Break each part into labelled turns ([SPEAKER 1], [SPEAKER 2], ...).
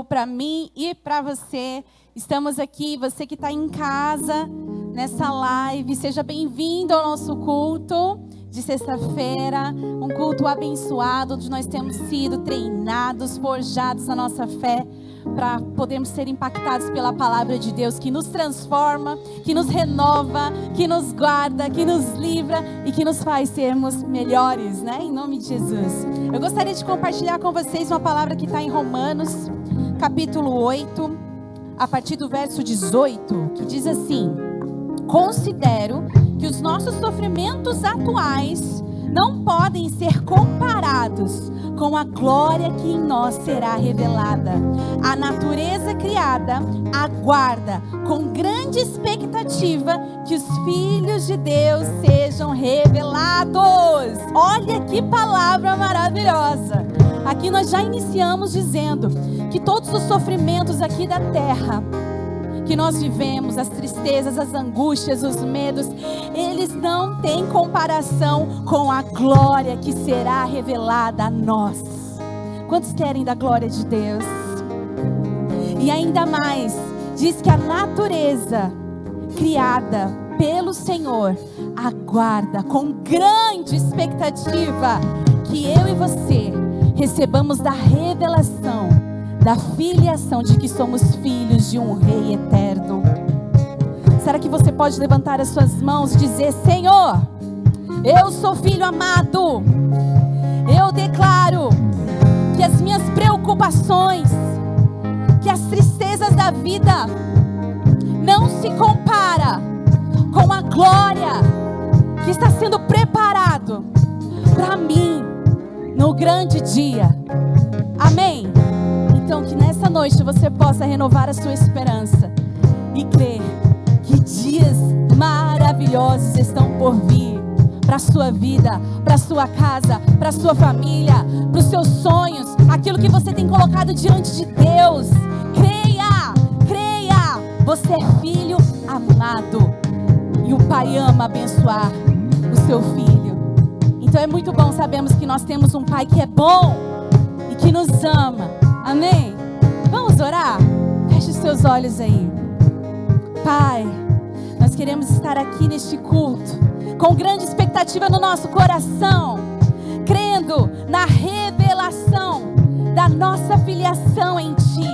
[SPEAKER 1] para mim e para você. Estamos aqui, você que está em casa, nessa live, seja bem-vindo ao nosso culto de sexta-feira, um culto abençoado, onde nós temos sido treinados, forjados na nossa fé, para podermos ser impactados pela palavra de Deus, que nos transforma, que nos renova, que nos guarda, que nos livra e que nos faz sermos melhores, né? Em nome de Jesus. Eu gostaria de compartilhar com vocês uma palavra que está em Romanos, capítulo 8, a partir do verso 18, que diz assim: considero que os nossos sofrimentos atuais não podem ser comparados com a glória que em nós será revelada. A natureza criada aguarda com grande expectativa que os filhos de Deus sejam revelados. Olha que palavra maravilhosa! Aqui nós já iniciamos dizendo que todos os sofrimentos aqui da terra que nós vivemos, as tristezas, as angústias, os medos, eles não têm comparação com a glória que será revelada a nós. Quantos querem da glória de Deus? E ainda mais, diz que a natureza criada pelo Senhor aguarda com grande expectativa que eu e você recebamos da revelação, da filiação de que somos filhos de um Rei eterno. Será que você pode levantar as suas mãos e dizer: Senhor, eu sou filho amado, eu declaro que as minhas preocupações, que as tristezas da vida não se compara com a glória que está sendo preparado para mim no grande dia. Amém? Então que nessa noite você possa renovar a sua esperança e crer que dias maravilhosos estão por vir para a sua vida, para a sua casa, para a sua família, para os seus sonhos, aquilo que você tem colocado diante de Deus. Creia, creia, você é filho amado e o Pai ama abençoar o seu filho. Então é muito bom, sabemos que nós temos um Pai que é bom e que nos ama. Amém? Vamos orar? Feche os seus olhos aí. Pai, nós queremos estar aqui neste culto com grande expectativa no nosso coração, crendo na revelação da nossa filiação em Ti.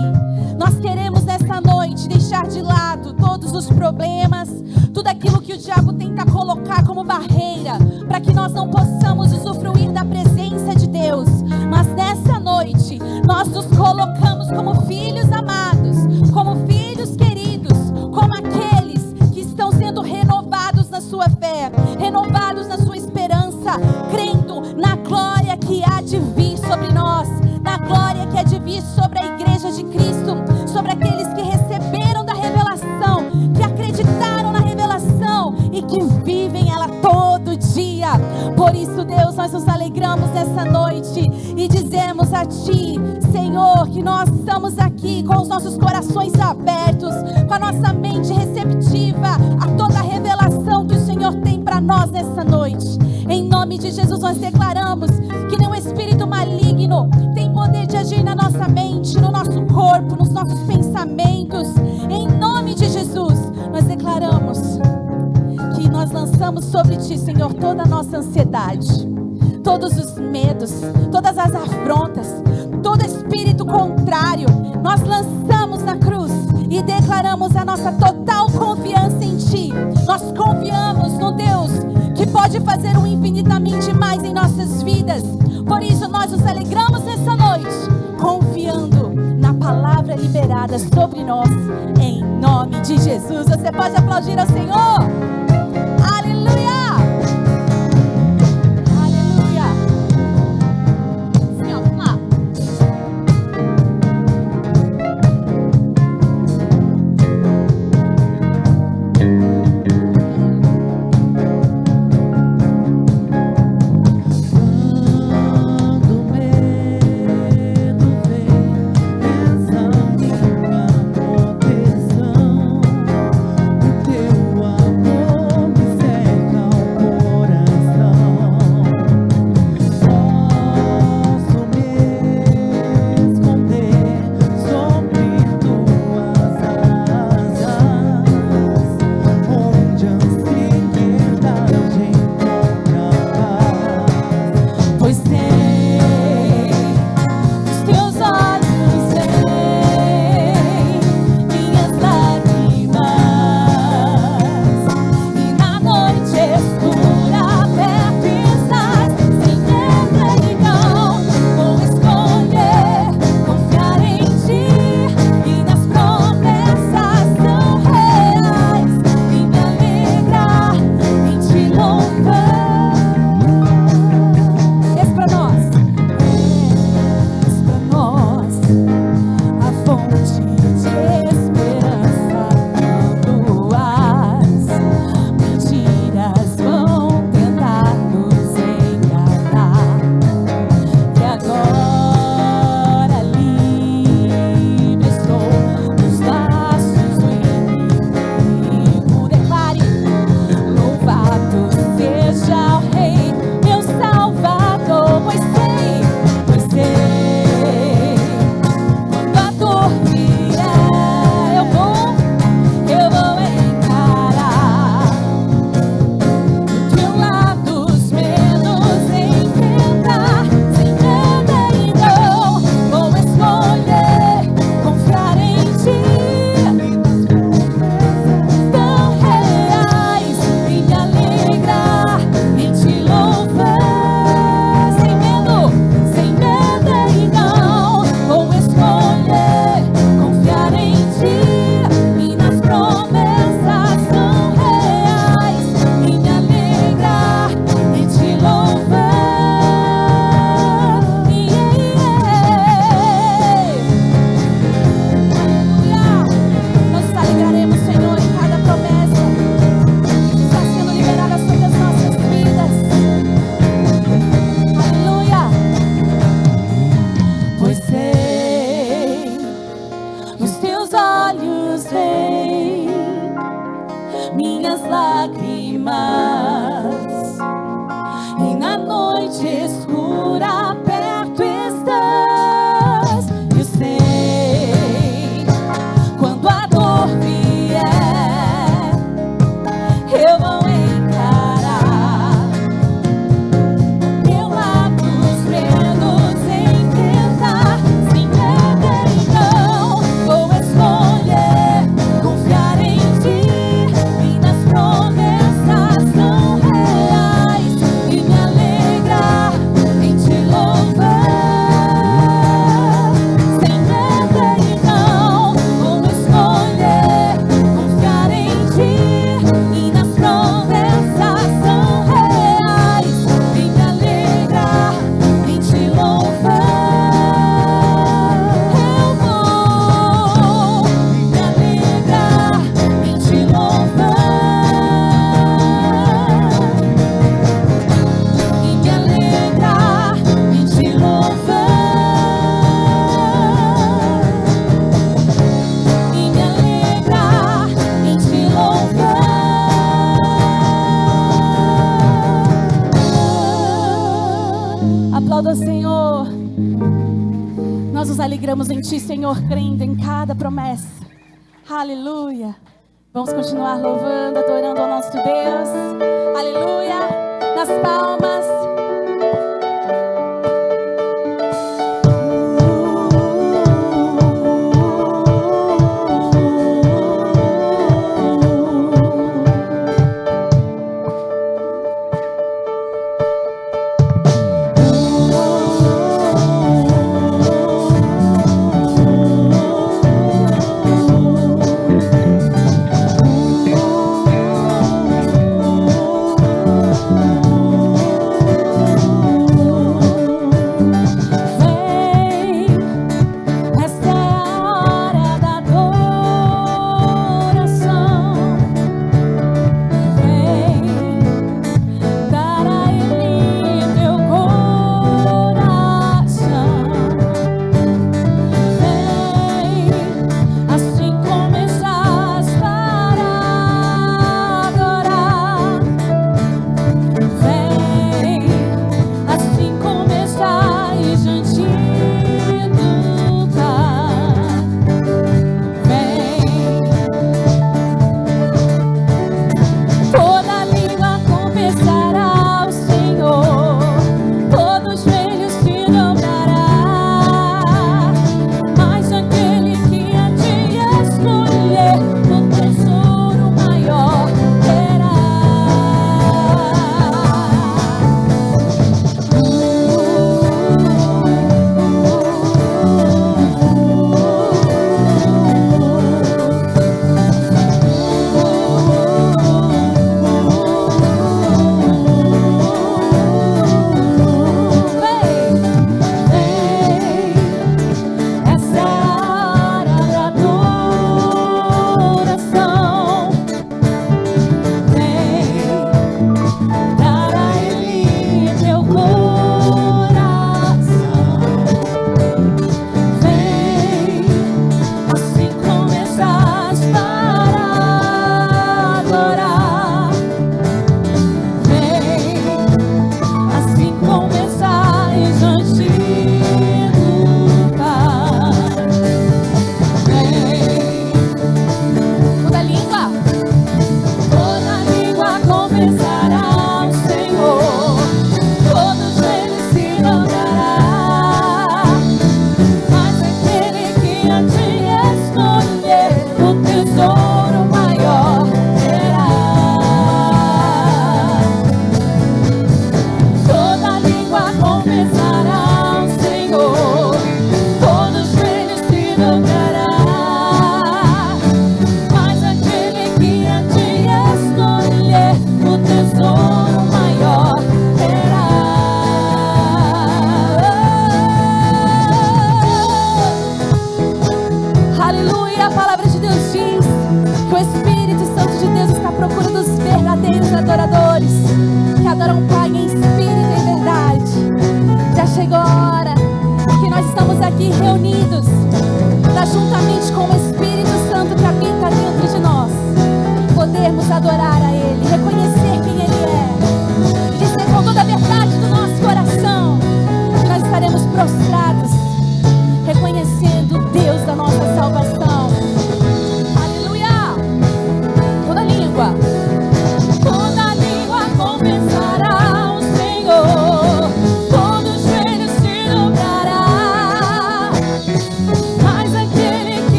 [SPEAKER 1] Nós queremos nessa noite deixar de lado todos os problemas, tudo aquilo que o diabo tenta colocar como barreira, para que nós não possamos usufruir da presença de Deus. Mas nessa noite, nós nos colocamos como filhos amados, como filhos queridos, como aqueles que estão sendo renovados na sua fé, renovados na sua esperança, crendo na glória que há de vir sobre nós, na glória que há de vir sobre a igreja de Cristo, sobre aqueles que receberam da revelação, que acreditaram na revelação e que vivem ela todo dia. Por isso, Deus, nós nos alegramos nessa noite e dizemos a Ti, Senhor, que nós estamos aqui com os nossos corações abertos, com a nossa mente receptiva a toda a revelação que o Senhor tem para nós nessa noite. Em nome de Jesus nós declaramos que nenhum espírito maligno tem poder de agir na nossa mente, no nosso corpo, nos nossos pensamentos. Em nome de Jesus nós declaramos que nós lançamos sobre Ti, Senhor, toda a nossa ansiedade, todos os medos, todas as afrontas, todo espírito contrário, nós lançamos na cruz e declaramos a nossa total confiança em Ti. Nós confiamos no Deus que pode fazer um infinitamente mais em nossas vidas. Por isso nós nos alegramos nessa noite, confiando na palavra liberada sobre nós, em nome de Jesus. Você pode aplaudir ao Senhor? Aleluia!
[SPEAKER 2] Teu amor
[SPEAKER 1] lágrimas, e na noite escura perto estás. Eu sei, quando a dor vier, eu vou encarar teu lábios medos enfrentar. Sem medo então vou escolher confiar em ti, e nas promessas tão reais, e me alegrar em te louvar. Sem medo então vou escolher confiar em ti, e nas promessas tão reais, e me alegrar em te louvar. Eu vou me alegrar em te louvar, e me alegrar em te louvar, e me alegrar em te louvar. Aplauda o Senhor. Nós nos alegramos em Ti, Senhor, crendo em cada promessa. Aleluia. Vamos continuar louvando, adorando ao nosso Deus. Aleluia. Nas palmas.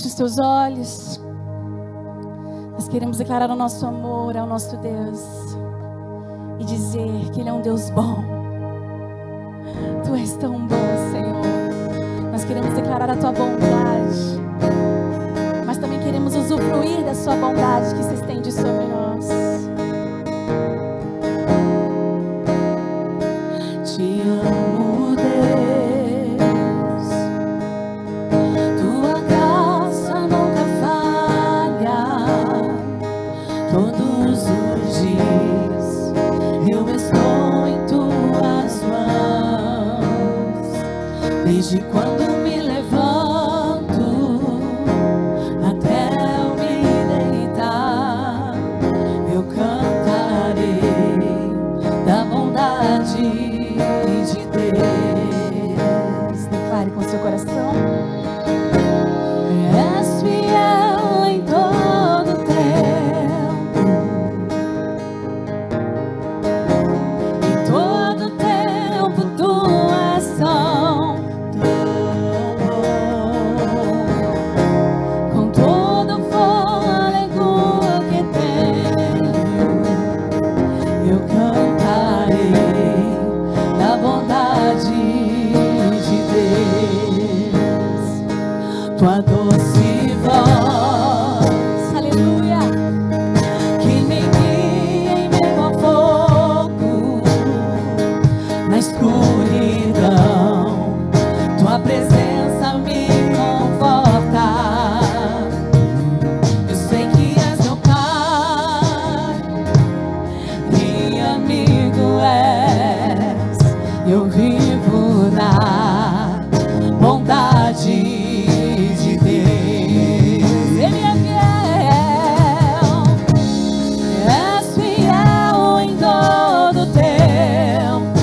[SPEAKER 1] Feche os teus olhos. Nós queremos declarar o nosso amor ao nosso Deus e dizer que Ele é um Deus bom. Tu és tão bom, Senhor. Nós queremos declarar a Tua bondade, mas também queremos usufruir da Sua bondade que se estende sobre nós. Te amo, Deus. Tua graça nunca falha. Todos os dias eu estou em Tuas mãos. Desde quando me levanto até eu me deitar, eu cantarei da bondade de Deus. Declare com seu coração. És fiel em todo tempo. Em todo tempo Tu és tão bom. Com todo o fôlego que tenho, eu cantarei da bondade de Deus. Tua doce voz, aleluia, que me guia em meio ao fogo, na escuridão. Tua presença me conforta. Eu sei que és meu Pai e amigo és. Eu vivo na bondade de Deus. Ele é fiel. És fiel em todo tempo.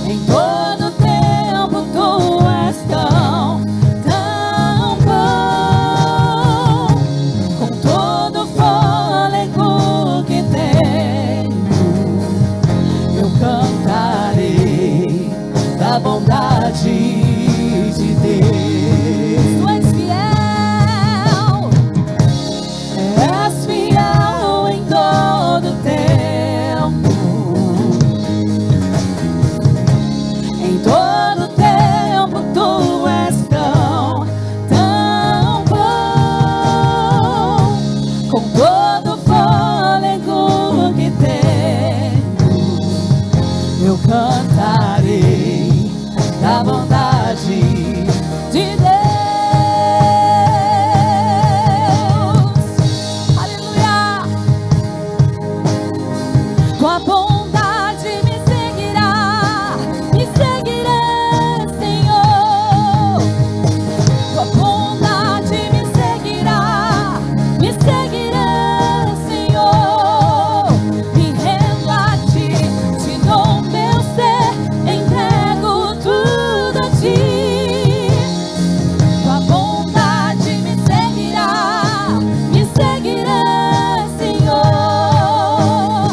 [SPEAKER 1] Em todo tempo Tu és tão, tão bom. Com todo o fôlego que tenho, eu cantarei da bondade de Deus. Tu és fiel. És fiel em todo tempo. Em todo tempo Tu és tão, tão bom. Com todo o fôlego que tenho, eu cantarei da bondade de Deus. Aleluia. Tua bondade me seguirá, Senhor. Tua bondade me seguirá, Senhor. Me rendo a Ti, Te dou meu ser, entrego tudo a Ti. Tua bondade me seguirá, Senhor.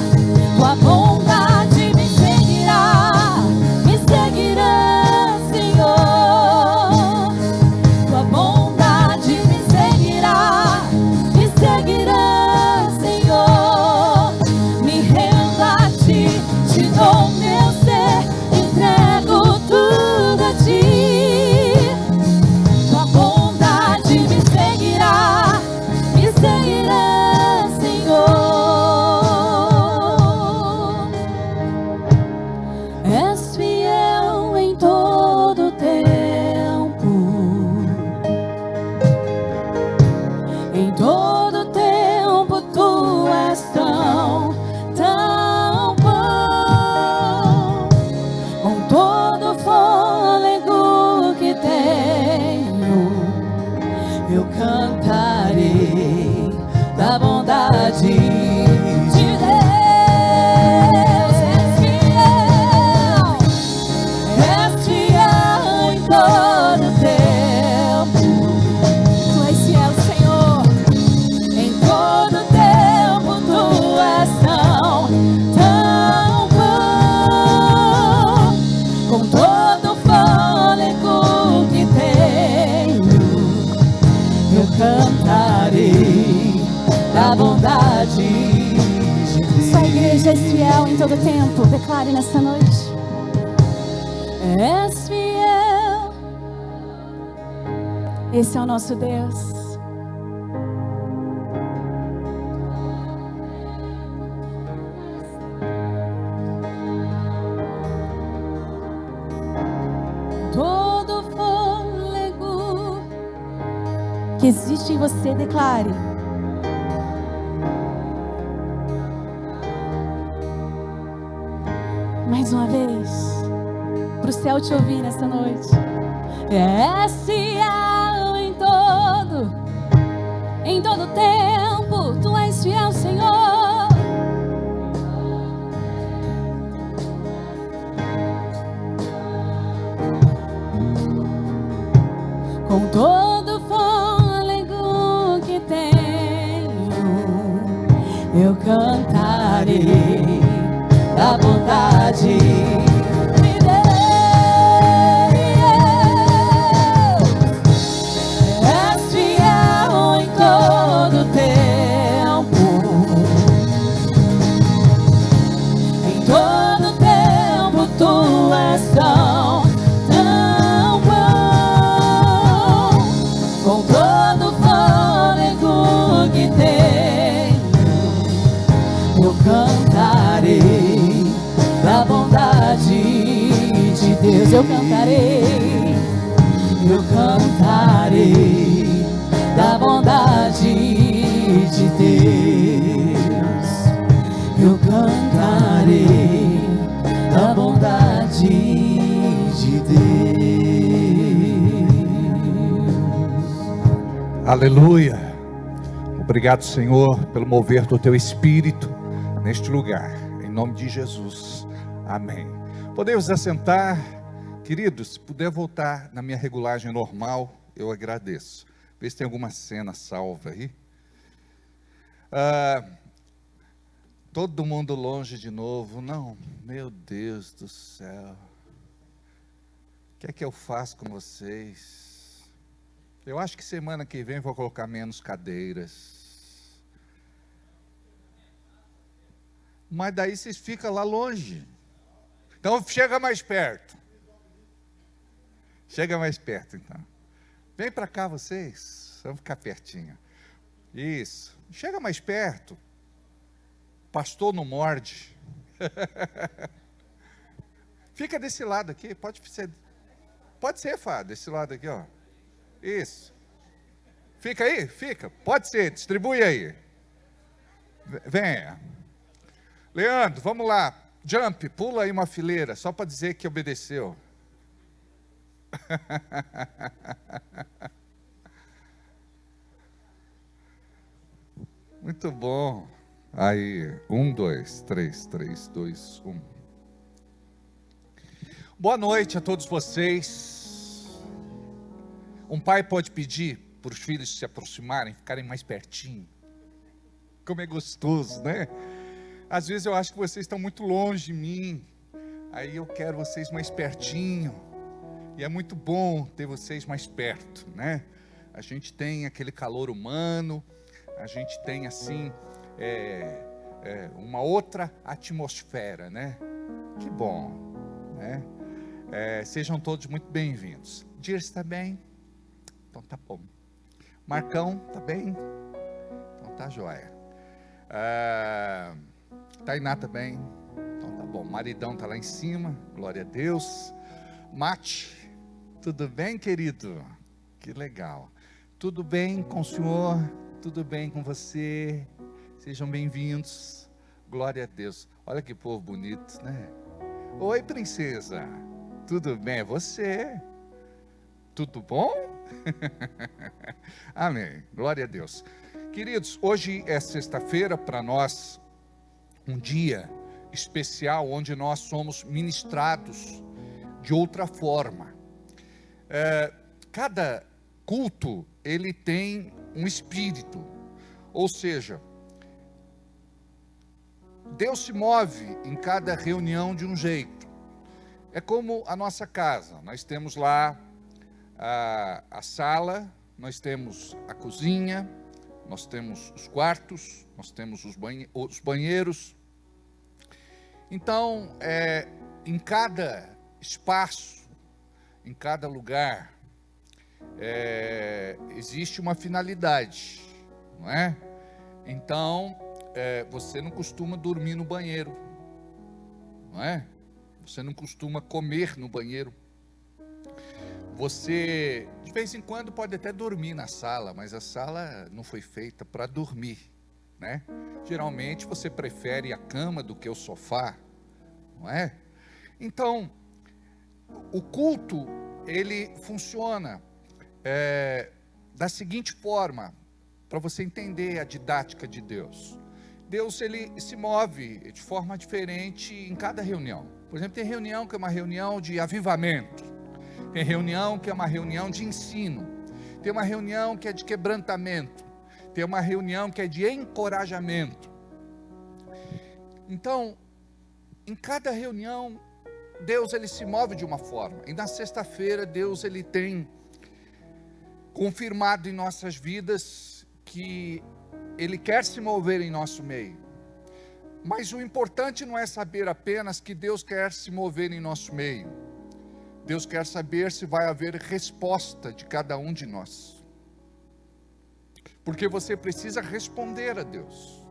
[SPEAKER 1] Tua bondade me seguirá, Senhor. Tua bondade me seguirá, Senhor. Me rendo a Ti, Te dou meu ser, entrego tudo a Ti. Tua bondade me seguirá, Senhor. És fiel em todo tempo. Em todo tempo Tu és tão, tão bom. Com todo o fôlego que tenho, eu cantarei da bondade de Deus. És fiel em todo tempo. Tu és fiel, Senhor. Em todo tempo Tu és tão, tão bom. Com todo o fôlego que tenho, todo tempo. Declare nessa noite. És fiel. Esse é o nosso Deus. Todo fôlego que existe em você, declare. Mais uma vez, para o céu te ouvir nessa noite. És fiel em todo tempo, tu és fiel, Senhor. Com todo fôlego que tenho, eu cantarei da bondade de Deus. És fiel em todo tempo, em todo tempo tu és tão bom. Com todo fôlego que tenho, eu cantarei da bondade de Deus. Eu cantarei da bondade de Deus. Eu cantarei da bondade de Deus.
[SPEAKER 2] Aleluia. Obrigado, Senhor, pelo mover do Teu Espírito neste lugar. Em nome de Jesus. Amém. Podemos assentar. Queridos, se puder voltar na minha regulagem normal, eu agradeço. Vê se tem alguma cena salva aí. Todo mundo longe de novo. Não, meu Deus do céu. O que é que eu faço com vocês? Eu acho que semana que vem vou colocar menos cadeiras. Mas daí vocês ficam lá longe. Então chega mais perto. Chega mais perto, então. Vem para cá vocês. Vamos ficar pertinho. Isso. Chega mais perto. Pastor não morde. Fica desse lado aqui. Pode ser, Fá, desse lado aqui, ó. Isso. Fica aí? Fica. Pode ser. Distribui aí. Venha. Leandro, vamos lá. Jump, pula aí uma fileira, só para dizer que obedeceu. Muito bom. Aí, 1, 2, 3, 3, 2, 1. Boa noite a todos vocês. Um pai pode pedir para os filhos se aproximarem, ficarem mais pertinho. Como é gostoso, né? Às vezes eu acho que vocês estão muito longe de mim. Aí eu quero vocês mais pertinho. E é muito bom ter vocês mais perto, né? A gente tem aquele calor humano. A gente tem assim uma outra atmosfera, né? Que bom, né? Sejam todos muito bem-vindos. Dirce está bem? Então tá bom. Marcão, tá bem? Então tá joia. Tainá tá bem? Então tá bom. Maridão tá lá em cima, glória a Deus. Mate, tudo bem, querido? Que legal. Tudo bem com o senhor? Tudo bem com você? Sejam bem-vindos. Glória a Deus. Olha que povo bonito, né? Oi, princesa. Tudo bem? É você? Tudo bom? Amém. Glória a Deus. Queridos, hoje é sexta-feira, para nós um dia especial, onde nós somos ministrados de outra forma. Cada culto, ele tem um espírito, ou seja, Deus se move em cada reunião de um jeito. É como a nossa casa, nós temos lá a sala, nós temos a cozinha, nós temos os quartos, nós temos os banheiros, Então, em cada espaço, em cada lugar, existe uma finalidade, não é? Então, você não costuma dormir no banheiro, não é? Você não costuma comer no banheiro. Você, de vez em quando, pode até dormir na sala, mas a sala não foi feita para dormir, né? Geralmente você prefere a cama do que o sofá, não é? Então, o culto, ele funciona da seguinte forma, para você entender a didática de Deus. Deus, ele se move de forma diferente em cada reunião. Por exemplo, tem reunião que é uma reunião de avivamento, tem reunião que é uma reunião de ensino, tem uma reunião que é de quebrantamento, tem uma reunião que é de encorajamento. Então, em cada reunião, Deus, ele se move de uma forma. E na sexta-feira, Deus, ele tem confirmado em nossas vidas que Ele quer se mover em nosso meio. Mas o importante não é saber apenas que Deus quer se mover em nosso meio. Deus quer saber se vai haver resposta de cada um de nós. Porque você precisa responder a Deus.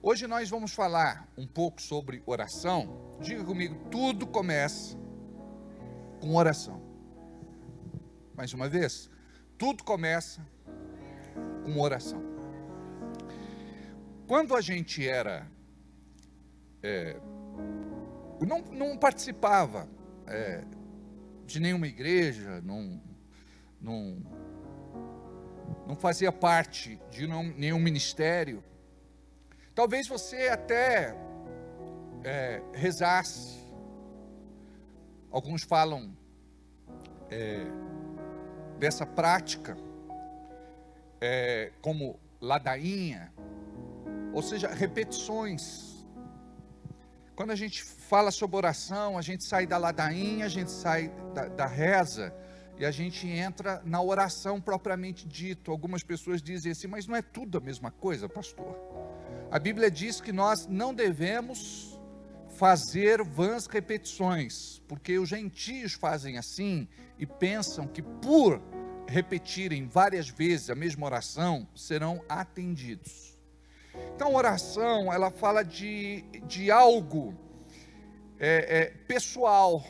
[SPEAKER 2] Hoje nós vamos falar um pouco sobre oração. Diga comigo, tudo começa com oração. Mais uma vez, tudo começa com oração. Quando a gente era, não participava de nenhuma igreja, não fazia parte de nenhum ministério, talvez você até rezasse. Alguns falam dessa prática como ladainha, ou seja, repetições. Quando a gente fala sobre oração, a gente sai da ladainha, a gente sai da reza, e a gente entra na oração propriamente dito. Algumas pessoas dizem assim, mas não é tudo a mesma coisa, pastor? A Bíblia diz que nós não devemos fazer vãs repetições, porque os gentios fazem assim, e pensam que por repetirem várias vezes a mesma oração, serão atendidos. Então, oração, ela fala de algo pessoal,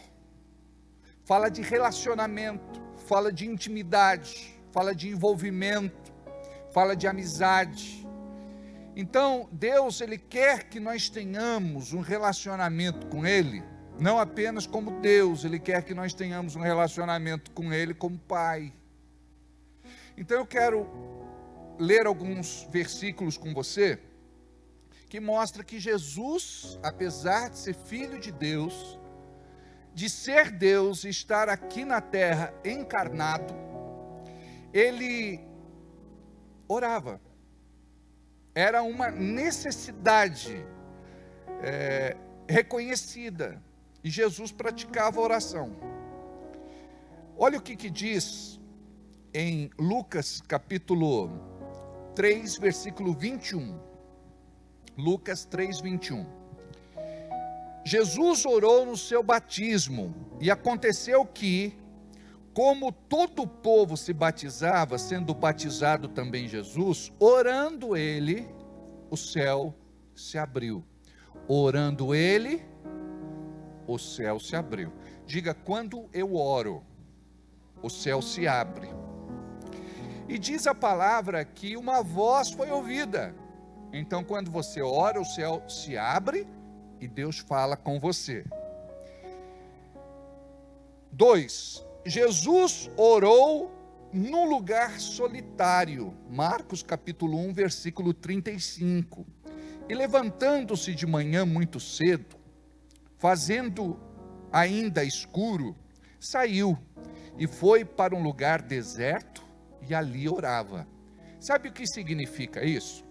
[SPEAKER 2] fala de relacionamento, fala de intimidade, fala de envolvimento, fala de amizade. Então, Deus, Ele quer que nós tenhamos um relacionamento com Ele, não apenas como Deus, Ele quer que nós tenhamos um relacionamento com Ele como Pai. Então eu quero ler alguns versículos com você, que mostra que Jesus, apesar de ser Filho de Deus, de ser Deus e estar aqui na terra encarnado, Ele orava. Era uma necessidade reconhecida, e Jesus praticava a oração. Olha o que diz em Lucas capítulo 3, versículo 21. Lucas 3, 21. Jesus orou no seu batismo, e aconteceu que, como todo o povo se batizava, sendo batizado também Jesus, orando ele, o céu se abriu. Orando ele, o céu se abriu. Diga, quando eu oro, o céu se abre. E diz a palavra que uma voz foi ouvida. Então, quando você ora, o céu se abre e Deus fala com você. 2. Jesus orou num lugar solitário. Marcos capítulo 1, versículo 35. E levantando-se de manhã muito cedo, fazendo ainda escuro, saiu e foi para um lugar deserto e ali orava. Sabe o que significa isso?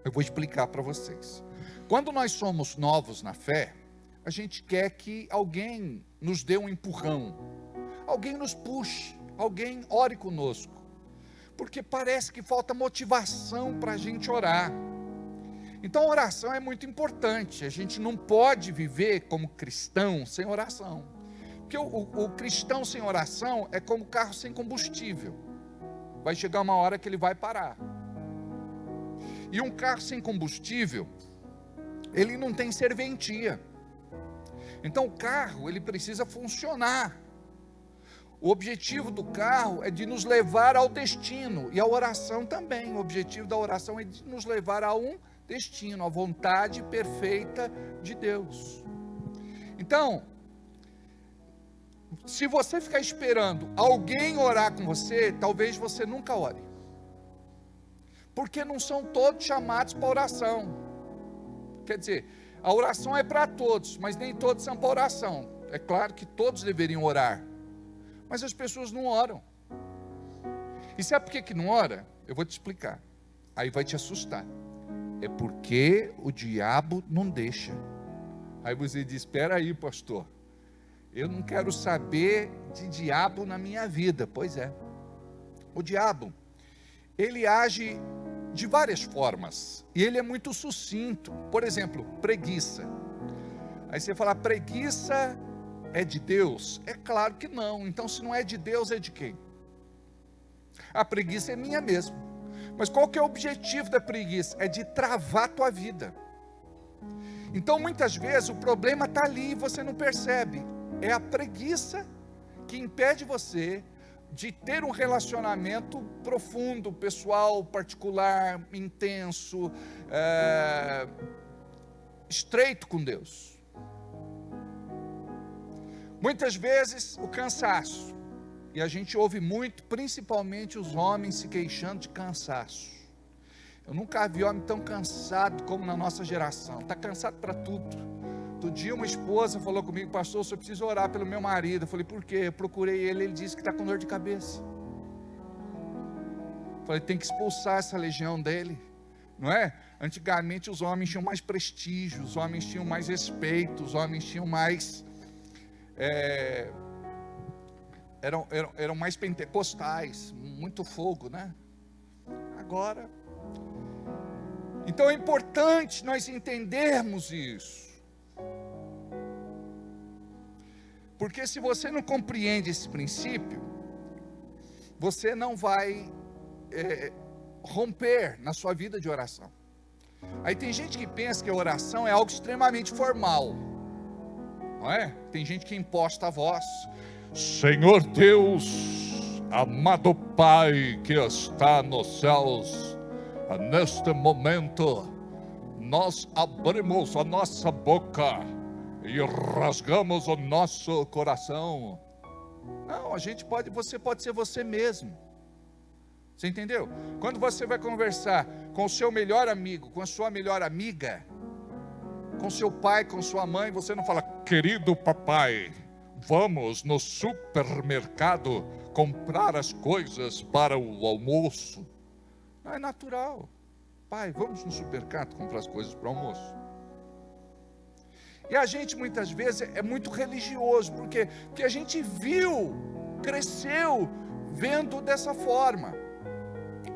[SPEAKER 2] Eu vou explicar para vocês. Quando nós somos novos na fé, a gente quer que alguém nos dê um empurrão, alguém nos puxe, alguém ore conosco, porque parece que falta motivação para a gente orar. Então a oração é muito importante. A gente não pode viver como cristão sem oração. Porque o cristão sem oração é como carro sem combustível. Vai chegar uma hora que ele vai parar. E um carro sem combustível, ele não tem serventia. Então o carro, ele precisa funcionar. O objetivo do carro é de nos levar ao destino. E a oração também. O objetivo da oração é de nos levar a um destino, a vontade perfeita de Deus. Então, se você ficar esperando alguém orar com você, talvez você nunca ore. Porque não são todos chamados para oração. Quer dizer, a oração é para todos, mas nem todos são para oração. É claro que todos deveriam orar, mas as pessoas não oram. E sabe por que não ora? Eu vou te explicar. Aí vai te assustar. É porque o diabo não deixa. Aí você diz, espera aí, pastor, eu não quero saber de diabo na minha vida. Pois é, o diabo, ele age de várias formas, e ele é muito sucinto. Por exemplo, preguiça. Aí você fala, preguiça é de Deus? É claro que não. Então se não é de Deus, é de quem? A preguiça é minha mesmo. Mas qual que é o objetivo da preguiça? É de travar a tua vida. Então muitas vezes o problema está ali e você não percebe. É a preguiça que impede você de ter um relacionamento profundo, pessoal, particular, intenso, estreito com Deus. Muitas vezes o cansaço. E a gente ouve muito, principalmente os homens se queixando de cansaço. Eu nunca vi homem tão cansado como na nossa geração. Está cansado para tudo. Outro dia uma esposa falou comigo, pastor, eu preciso orar pelo meu marido. Eu falei, por quê? Eu procurei ele disse que está com dor de cabeça. Eu falei, tem que expulsar essa legião dele. Não é? Antigamente os homens tinham mais prestígio, os homens tinham mais respeito, os homens tinham mais... Eram mais pentecostais, muito fogo, né? Agora, então é importante nós entendermos isso, porque se você não compreende esse princípio, você não vai romper na sua vida de oração. Aí tem gente que pensa que a oração é algo extremamente formal, não é? Tem gente que imposta a voz. Senhor Deus, amado Pai que está nos céus, neste momento nós abrimos a nossa boca e rasgamos o nosso coração. Não, você pode ser você mesmo. Você entendeu? Quando você vai conversar com o seu melhor amigo, com a sua melhor amiga, com seu pai, com sua mãe, você não fala, querido papai, vamos no supermercado comprar as coisas para o almoço. Não é natural. Pai, vamos no supermercado comprar as coisas para o almoço. E a gente muitas vezes é muito religioso, porque a gente cresceu vendo dessa forma.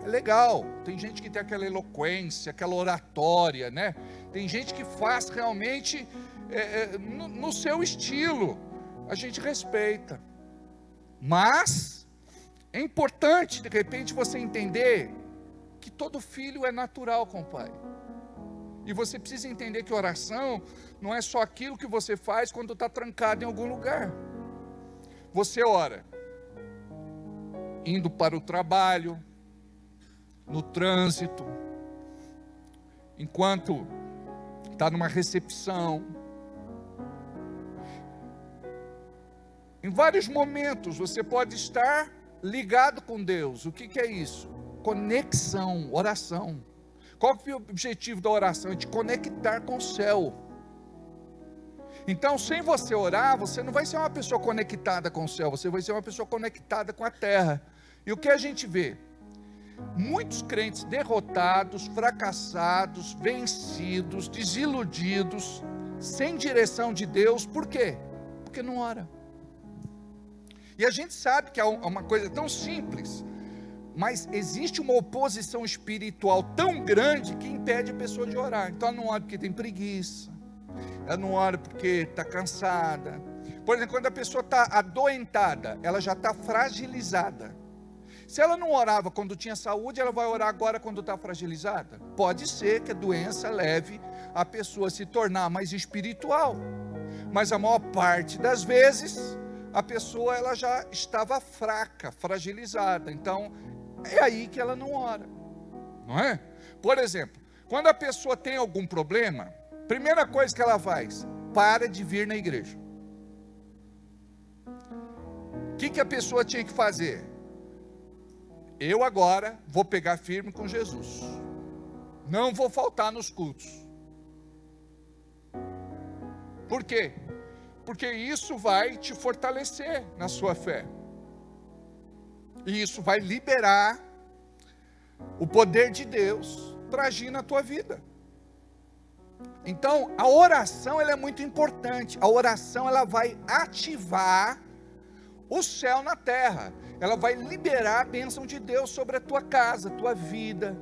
[SPEAKER 2] É legal, tem gente que tem aquela eloquência, aquela oratória, né? Tem gente que faz realmente no seu estilo. A gente respeita, mas é importante de repente você entender que todo filho é natural com o pai, e você precisa entender que oração não é só aquilo que você faz quando está trancado em algum lugar. Você ora indo para o trabalho, no trânsito, enquanto está numa recepção. Em vários momentos você pode estar ligado com Deus. O que é isso? Conexão, oração. Qual que é o objetivo da oração? É te conectar com o céu. Então, sem você orar, você não vai ser uma pessoa conectada com o céu, você vai ser uma pessoa conectada com a terra. E o que a gente vê? Muitos crentes derrotados, fracassados, vencidos, desiludidos, sem direção de Deus. Por quê? Porque não ora. E a gente sabe que é uma coisa tão simples, mas existe uma oposição espiritual tão grande que impede a pessoa de orar. Então ela não ora porque tem preguiça, ela não ora porque está cansada. Por exemplo, quando a pessoa está adoentada, ela já está fragilizada. Se ela não orava quando tinha saúde, ela vai orar agora quando está fragilizada? Pode ser que a doença leve a pessoa a se tornar mais espiritual, mas a maior parte das vezes, a pessoa ela já estava fraca, fragilizada. Então, é aí que ela não ora, não é? Por exemplo, quando a pessoa tem algum problema, primeira coisa que ela faz, para de vir na igreja. O que a pessoa tinha que fazer? Eu agora vou pegar firme com Jesus, não vou faltar nos cultos. Por quê? Porque isso vai te fortalecer na sua fé, e isso vai liberar o poder de Deus para agir na tua vida. Então a oração ela é muito importante. A oração ela vai ativar o céu na terra, ela vai liberar a bênção de Deus sobre a tua casa, tua vida,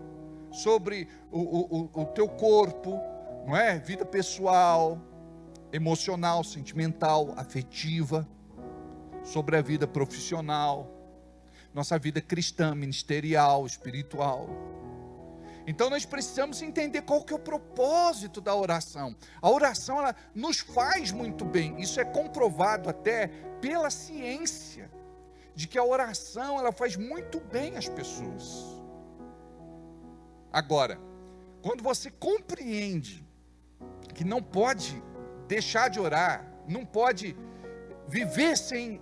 [SPEAKER 2] sobre o teu corpo, não é? Vida pessoal, emocional, sentimental, afetiva, sobre a vida profissional, nossa vida cristã, ministerial, espiritual. Então nós precisamos entender qual que é o propósito da oração. A oração ela nos faz muito bem. Isso é comprovado até pela ciência, de que a oração ela faz muito bem às pessoas. Agora, quando você compreende que não pode deixar de orar, não pode viver sem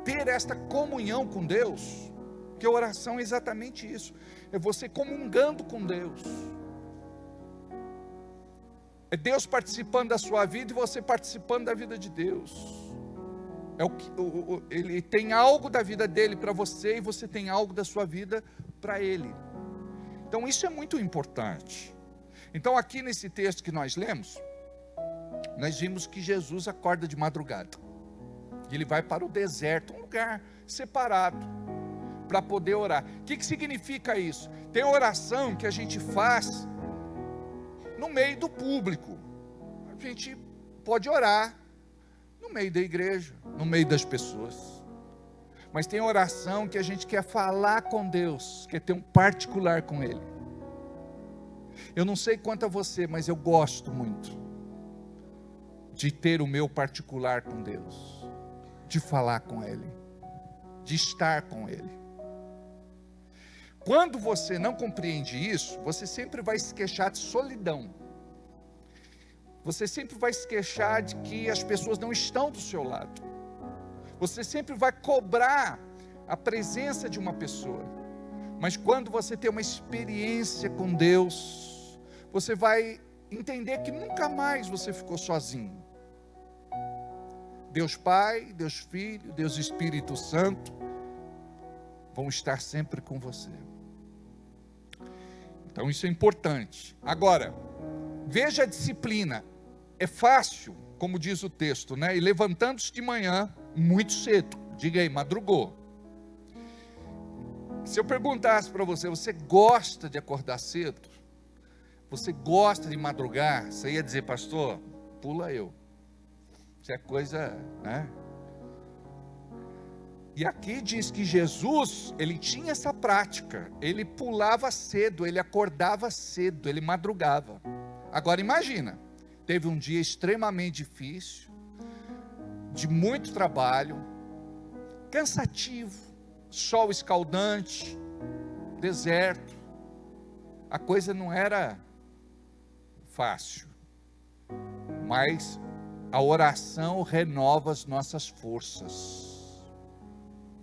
[SPEAKER 2] ter esta comunhão com Deus, que a oração é exatamente isso, é você comungando com Deus, é Deus participando da sua vida e você participando da vida de Deus. Ele tem algo da vida dele para você e você tem algo da sua vida para ele. Então isso é muito importante. Então aqui nesse texto que nós lemos, nós vimos que Jesus acorda de madrugada, e ele vai para o deserto, um lugar separado, para poder orar. O que significa isso? Tem oração que a gente faz no meio do público, a gente pode orar no meio da igreja, no meio das pessoas, mas tem oração que a gente quer falar com Deus, quer ter um particular com Ele. Eu não sei quanto a você, mas eu gosto muito de ter o meu particular com Deus, de falar com Ele, de estar com Ele. Quando você não compreende isso, você sempre vai se queixar de solidão. Você sempre vai se queixar de que as pessoas não estão do seu lado. Você sempre vai cobrar a presença de uma pessoa. Mas quando você tem uma experiência com Deus, você vai entender que nunca mais você ficou sozinho. Deus Pai, Deus Filho, Deus Espírito Santo vão estar sempre com você. Então isso é importante. Agora, veja a disciplina. É fácil, como diz o texto, né? E levantando-se de manhã, muito cedo. Diga aí, madrugou. Se eu perguntasse para você, você gosta de acordar cedo? Você gosta de madrugar? Você ia dizer, pastor, pula eu. Isso é coisa, né? E aqui diz que Jesus, ele tinha essa prática. Ele pulava cedo, ele acordava cedo, ele madrugava. Agora imagina, teve um dia extremamente difícil, de muito trabalho, cansativo, sol escaldante, deserto. A coisa não era fácil, mas a oração renova as nossas forças.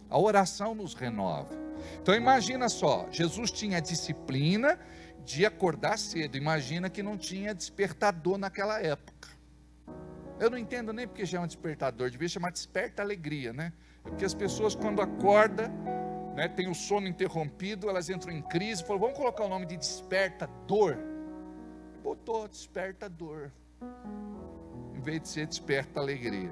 [SPEAKER 2] A oração nos renova. Então imagina só, Jesus tinha disciplina de acordar cedo. Imagina que não tinha despertador naquela época. Eu não entendo nem porque chama despertador, devia chamar desperta alegria, né? É porque as pessoas quando acordam, né, tem o sono interrompido, elas entram em crise, falam, vamos colocar o nome de despertador. Botou despertador, em vez de ser desperta alegria.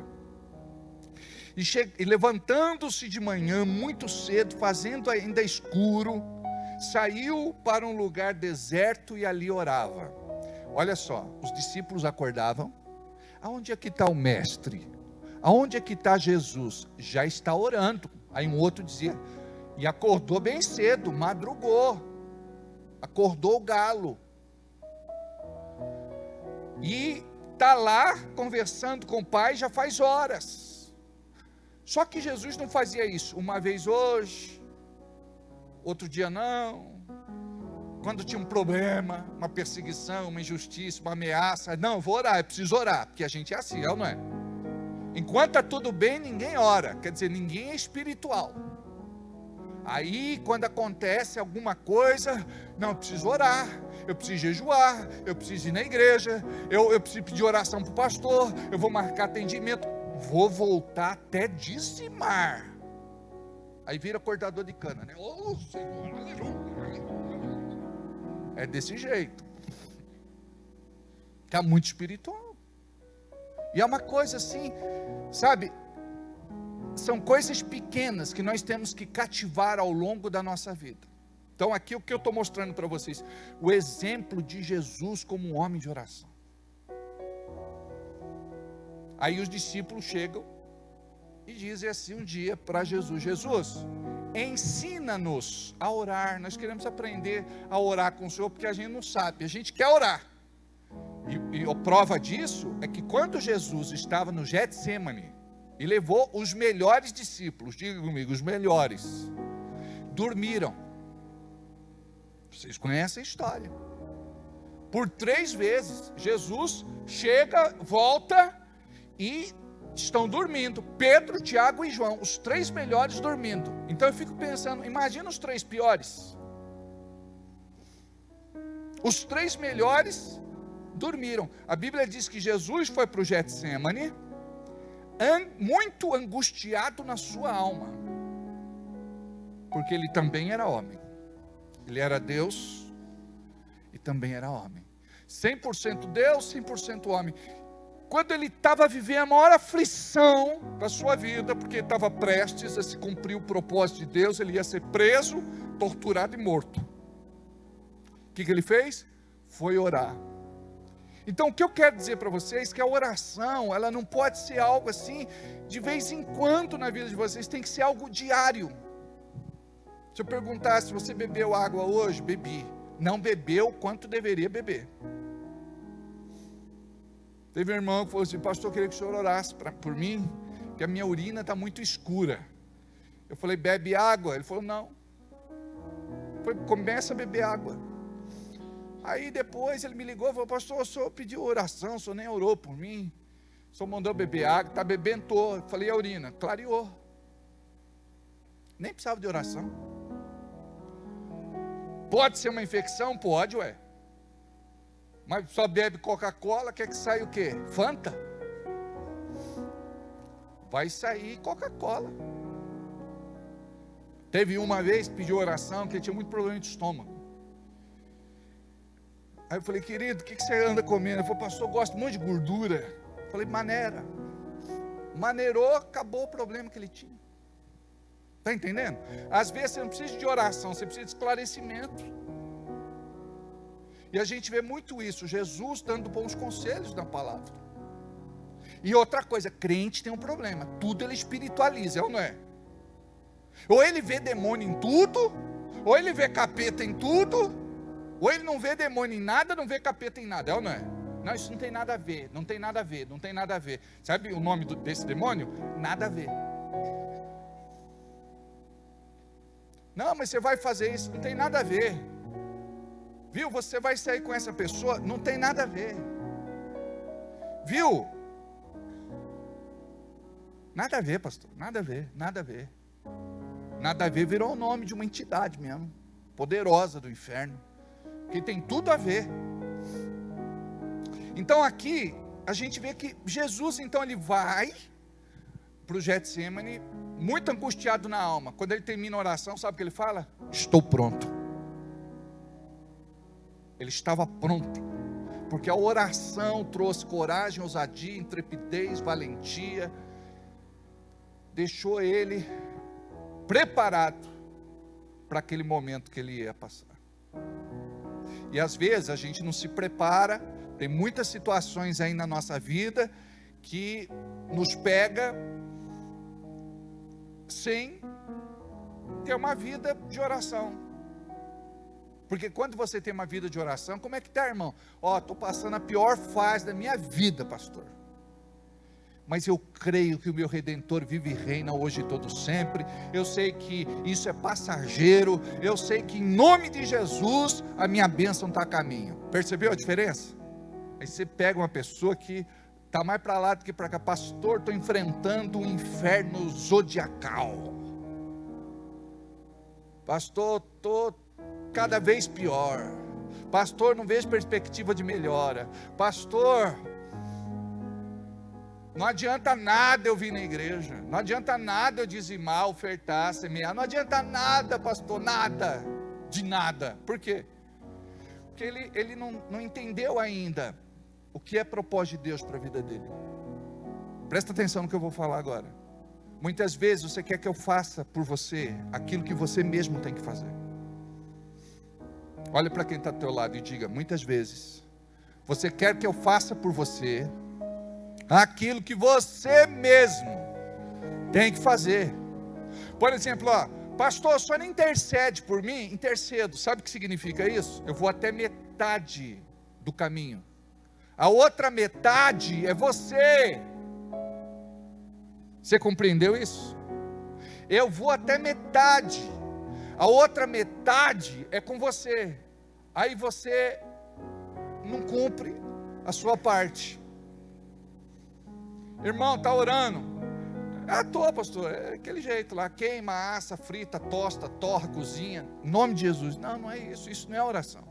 [SPEAKER 2] E levantando-se de manhã muito cedo, fazendo ainda escuro, saiu para um lugar deserto e ali orava. Olha só, os discípulos acordavam. Aonde é que está o mestre? Aonde é que está Jesus? Já está orando. Aí um outro dizia, e acordou bem cedo, madrugou, acordou o galo. E está lá conversando com o Pai já faz horas. Só que Jesus não fazia isso uma vez hoje, outro dia não. Quando tinha um problema, uma perseguição, uma injustiça, uma ameaça, não, vou orar, eu preciso orar, porque a gente é assim, não é? Enquanto está tudo bem, ninguém ora, quer dizer, ninguém é espiritual. Aí, quando acontece alguma coisa, não, eu preciso orar, eu preciso jejuar, eu preciso ir na igreja, eu preciso pedir oração para o pastor, eu vou marcar atendimento, vou voltar até dizimar. Aí vira cortador de cana, né? Ô Senhor, aleluia. É desse jeito. Está muito espiritual. E é uma coisa assim, sabe? São coisas pequenas que nós temos que cativar ao longo da nossa vida. Então aqui o que eu estou mostrando para vocês, o exemplo de Jesus como um homem de oração. Aí os discípulos chegam e dizem assim um dia para Jesus, Jesus, ensina-nos a orar. Nós queremos aprender a orar com o Senhor, porque a gente não sabe, a gente quer orar. E a prova disso é que quando Jesus estava no Getsemane, e levou os melhores discípulos, diga comigo, os melhores, dormiram. Vocês conhecem a história. Por 3 vezes, Jesus chega, volta e estão dormindo. Pedro, Tiago e João, os 3 melhores dormindo. Então eu fico pensando, imagina os 3 piores. Os 3 melhores dormiram. A Bíblia diz que Jesus foi para o Getsemane, muito angustiado na sua alma, porque ele também era homem. Ele era Deus e também era homem. 100% Deus, 100% homem. Quando ele estava vivendo a maior aflição da sua vida, porque estava prestes a se cumprir o propósito de Deus, ele ia ser preso, torturado e morto. O que ele fez? Foi orar. Então o que eu quero dizer para vocês é que a oração, ela não pode ser algo assim, de vez em quando na vida de vocês, tem que ser algo diário. Se eu perguntar se você bebeu água hoje, bebi. Não bebeu quanto deveria beber. Teve um irmão que falou assim, pastor, eu queria que o senhor orasse por mim, porque a minha urina está muito escura. Eu falei, bebe água? Ele falou, não. Eu falei, começa a beber água. Aí depois ele me ligou e falou, pastor, o senhor pediu oração, o senhor nem orou por mim. O senhor mandou beber água, está bebendo. Eu falei, a urina? Clareou. Nem precisava de oração. Pode ser uma infecção? Pode, ué. Mas só bebe Coca-Cola, quer que saia o quê? Fanta? Vai sair Coca-Cola. Teve uma vez que pediu oração, que ele tinha muito problema de estômago. Aí eu falei, querido, o que você anda comendo? Ele falou, pastor, eu gosto muito de gordura. Eu falei, maneira. Maneirou, acabou o problema que ele tinha. Está entendendo? Às vezes você não precisa de oração, você precisa de esclarecimento. E a gente vê muito isso, Jesus dando bons conselhos na palavra. E outra coisa, crente tem um problema, tudo ele espiritualiza, é ou não é? Ou ele vê demônio em tudo, ou ele vê capeta em tudo, ou ele não vê demônio em nada, não vê capeta em nada, é ou não é? Não, isso não tem nada a ver, não tem nada a ver, não tem nada a ver. Sabe o nome desse demônio? Nada a ver. Não, mas você vai fazer isso, não tem nada a ver. Viu, você vai sair com essa pessoa, não tem nada a ver. Viu? Nada a ver, pastor, nada a ver, nada a ver. Nada a ver virou o nome de uma entidade mesmo, poderosa do inferno, que tem tudo a ver. Então aqui, a gente vê que Jesus, então ele vai para o Getsemane, muito angustiado na alma. Quando ele termina a oração, sabe o que ele fala? Estou pronto. Ele estava pronto, porque a oração trouxe coragem, ousadia, intrepidez, valentia, deixou ele preparado para aquele momento que ele ia passar. E às vezes a gente não se prepara, tem muitas situações aí na nossa vida que nos pega sem ter uma vida de oração. Porque quando você tem uma vida de oração, como é que está, irmão? Estou passando a pior fase da minha vida, pastor. Mas eu creio que o meu Redentor vive e reina hoje e todo sempre. Eu sei que isso é passageiro. Eu sei que em nome de Jesus a minha bênção está a caminho. Percebeu a diferença? Aí você pega uma pessoa que está mais para lá do que para cá. Pastor, estou enfrentando um inferno zodiacal. Pastor, estou cada vez pior. Pastor, não vejo perspectiva de melhora. Pastor, não adianta nada eu vir na igreja, não adianta nada eu dizimar, ofertar, semear, não adianta nada, pastor, nada, de nada. Por quê? Porque ele não entendeu ainda o que é propósito de Deus para a vida dele. Presta atenção no que eu vou falar agora. Muitas vezes você quer que eu faça por você aquilo que você mesmo tem que fazer. Olha para quem está do teu lado e diga: muitas vezes você quer que eu faça por você aquilo que você mesmo tem que fazer. Por exemplo, pastor, o senhor intercede por mim? Intercedo. Sabe o que significa isso? Eu vou até metade do caminho, a outra metade é você. Você compreendeu isso? Eu vou até metade, a outra metade é com você. Aí você não cumpre a sua parte. Irmão, está orando? Estou, pastor, é aquele jeito lá, queima, assa, frita, tosta, torra, cozinha, em nome de Jesus. Não é isso, isso não é oração.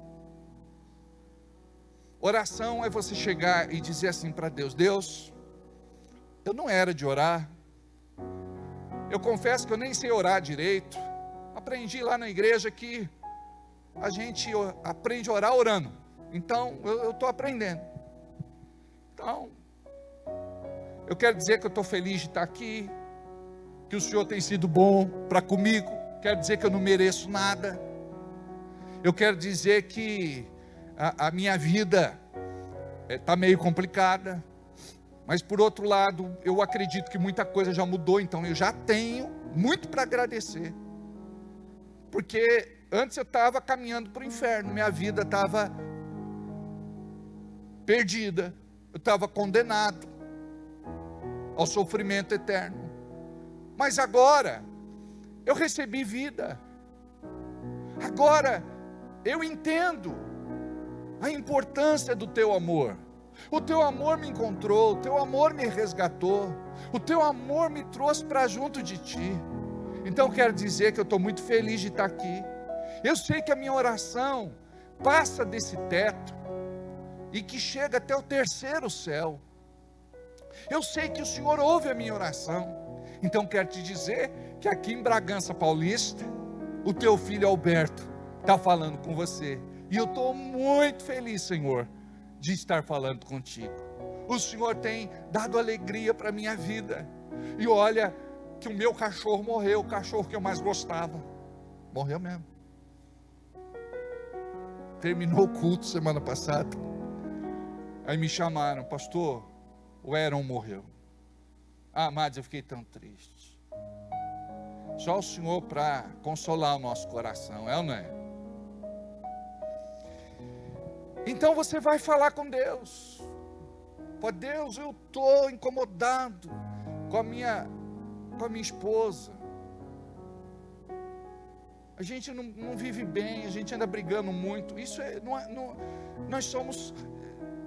[SPEAKER 2] Oração é você chegar e dizer assim para Deus: Deus, eu não era de orar, eu confesso que eu nem sei orar direito, aprendi lá na igreja que a gente aprende a orar orando, então eu estou aprendendo. Então, eu quero dizer que eu estou feliz de estar aqui, que o Senhor tem sido bom para comigo. Quero dizer que eu não mereço nada. Eu quero dizer que a minha vida está meio complicada, mas por outro lado, eu acredito que muita coisa já mudou, então eu já tenho muito para agradecer, porque antes eu estava caminhando para o inferno, minha vida estava perdida, eu estava condenado ao sofrimento eterno, mas agora eu recebi vida, agora eu entendo a importância do teu amor. O teu amor me encontrou, o teu amor me resgatou, o teu amor me trouxe para junto de ti. Então quero dizer que eu estou muito feliz de estar aqui. Eu sei que a minha oração passa desse teto e que chega até o terceiro céu. Eu sei que o Senhor ouve a minha oração. Então quero te dizer que aqui em Bragança Paulista, o teu filho Alberto está falando com você. E eu estou muito feliz, Senhor, de estar falando contigo. O Senhor tem dado alegria para a minha vida. E olha que o meu cachorro morreu, o cachorro que eu mais gostava. Morreu mesmo. Terminou o culto semana passada. Aí me chamaram: pastor, o Aaron morreu. Amados, eu fiquei tão triste. Só o Senhor para consolar o nosso coração, é ou não é? Então você vai falar com Deus. Pô, Deus, eu estou incomodado com a minha esposa. A gente não vive bem, a gente anda brigando muito. Isso nós somos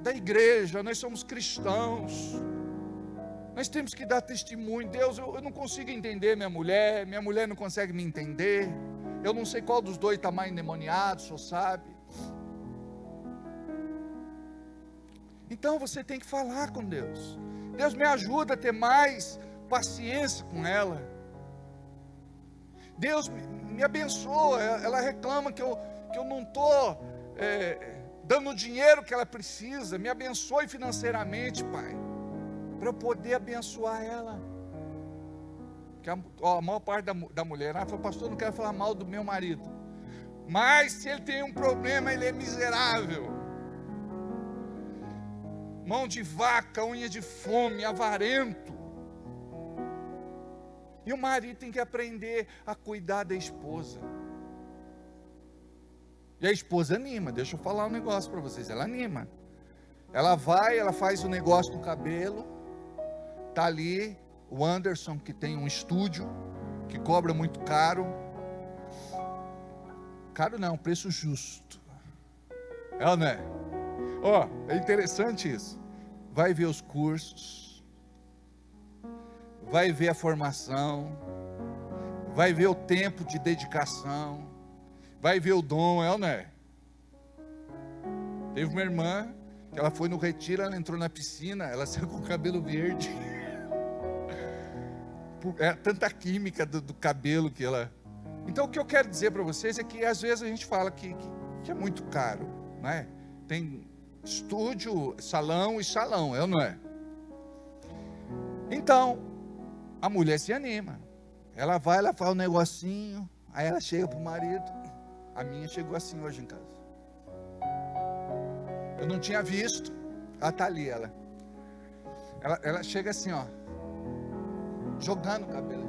[SPEAKER 2] da igreja, nós somos cristãos. Nós temos que dar testemunho. Deus, eu não consigo entender minha mulher não consegue me entender. Eu não sei qual dos dois está mais endemoniado, o senhor sabe. Então você tem que falar com Deus. Deus, me ajuda a ter mais paciência com ela. Deus me abençoa. Ela reclama que eu não estou dando o dinheiro que ela precisa. Me abençoe financeiramente, Pai, para eu poder abençoar ela. Que a maior parte da mulher fala, pastor, não quero falar mal do meu marido. Mas se ele tem um problema, ele é miserável. Mão de vaca, unha de fome, avarento. E o marido tem que aprender a cuidar da esposa. E a esposa anima, deixa eu falar um negócio para vocês, ela anima. Ela vai, ela faz o negócio do cabelo, tá ali o Anderson, que tem um estúdio, que cobra muito caro. Caro não, preço justo. É ou não é? Ó, é interessante isso. Vai ver os cursos, vai ver a formação, vai ver o tempo de dedicação, vai ver o dom, é ou não é? Teve uma irmã, que ela foi no retiro, ela entrou na piscina, ela saiu com o cabelo verde. É tanta química do cabelo que ela... Então o que eu quero dizer para vocês é que às vezes a gente fala que é muito caro, não é? Tem estúdio, salão e salão, é ou não é? Então, a mulher se anima. Ela vai, ela faz um negocinho, aí ela chega pro marido. A minha chegou assim hoje em casa. Eu não tinha visto. Ela tá ali, ela chega assim, ó, jogando o cabelo.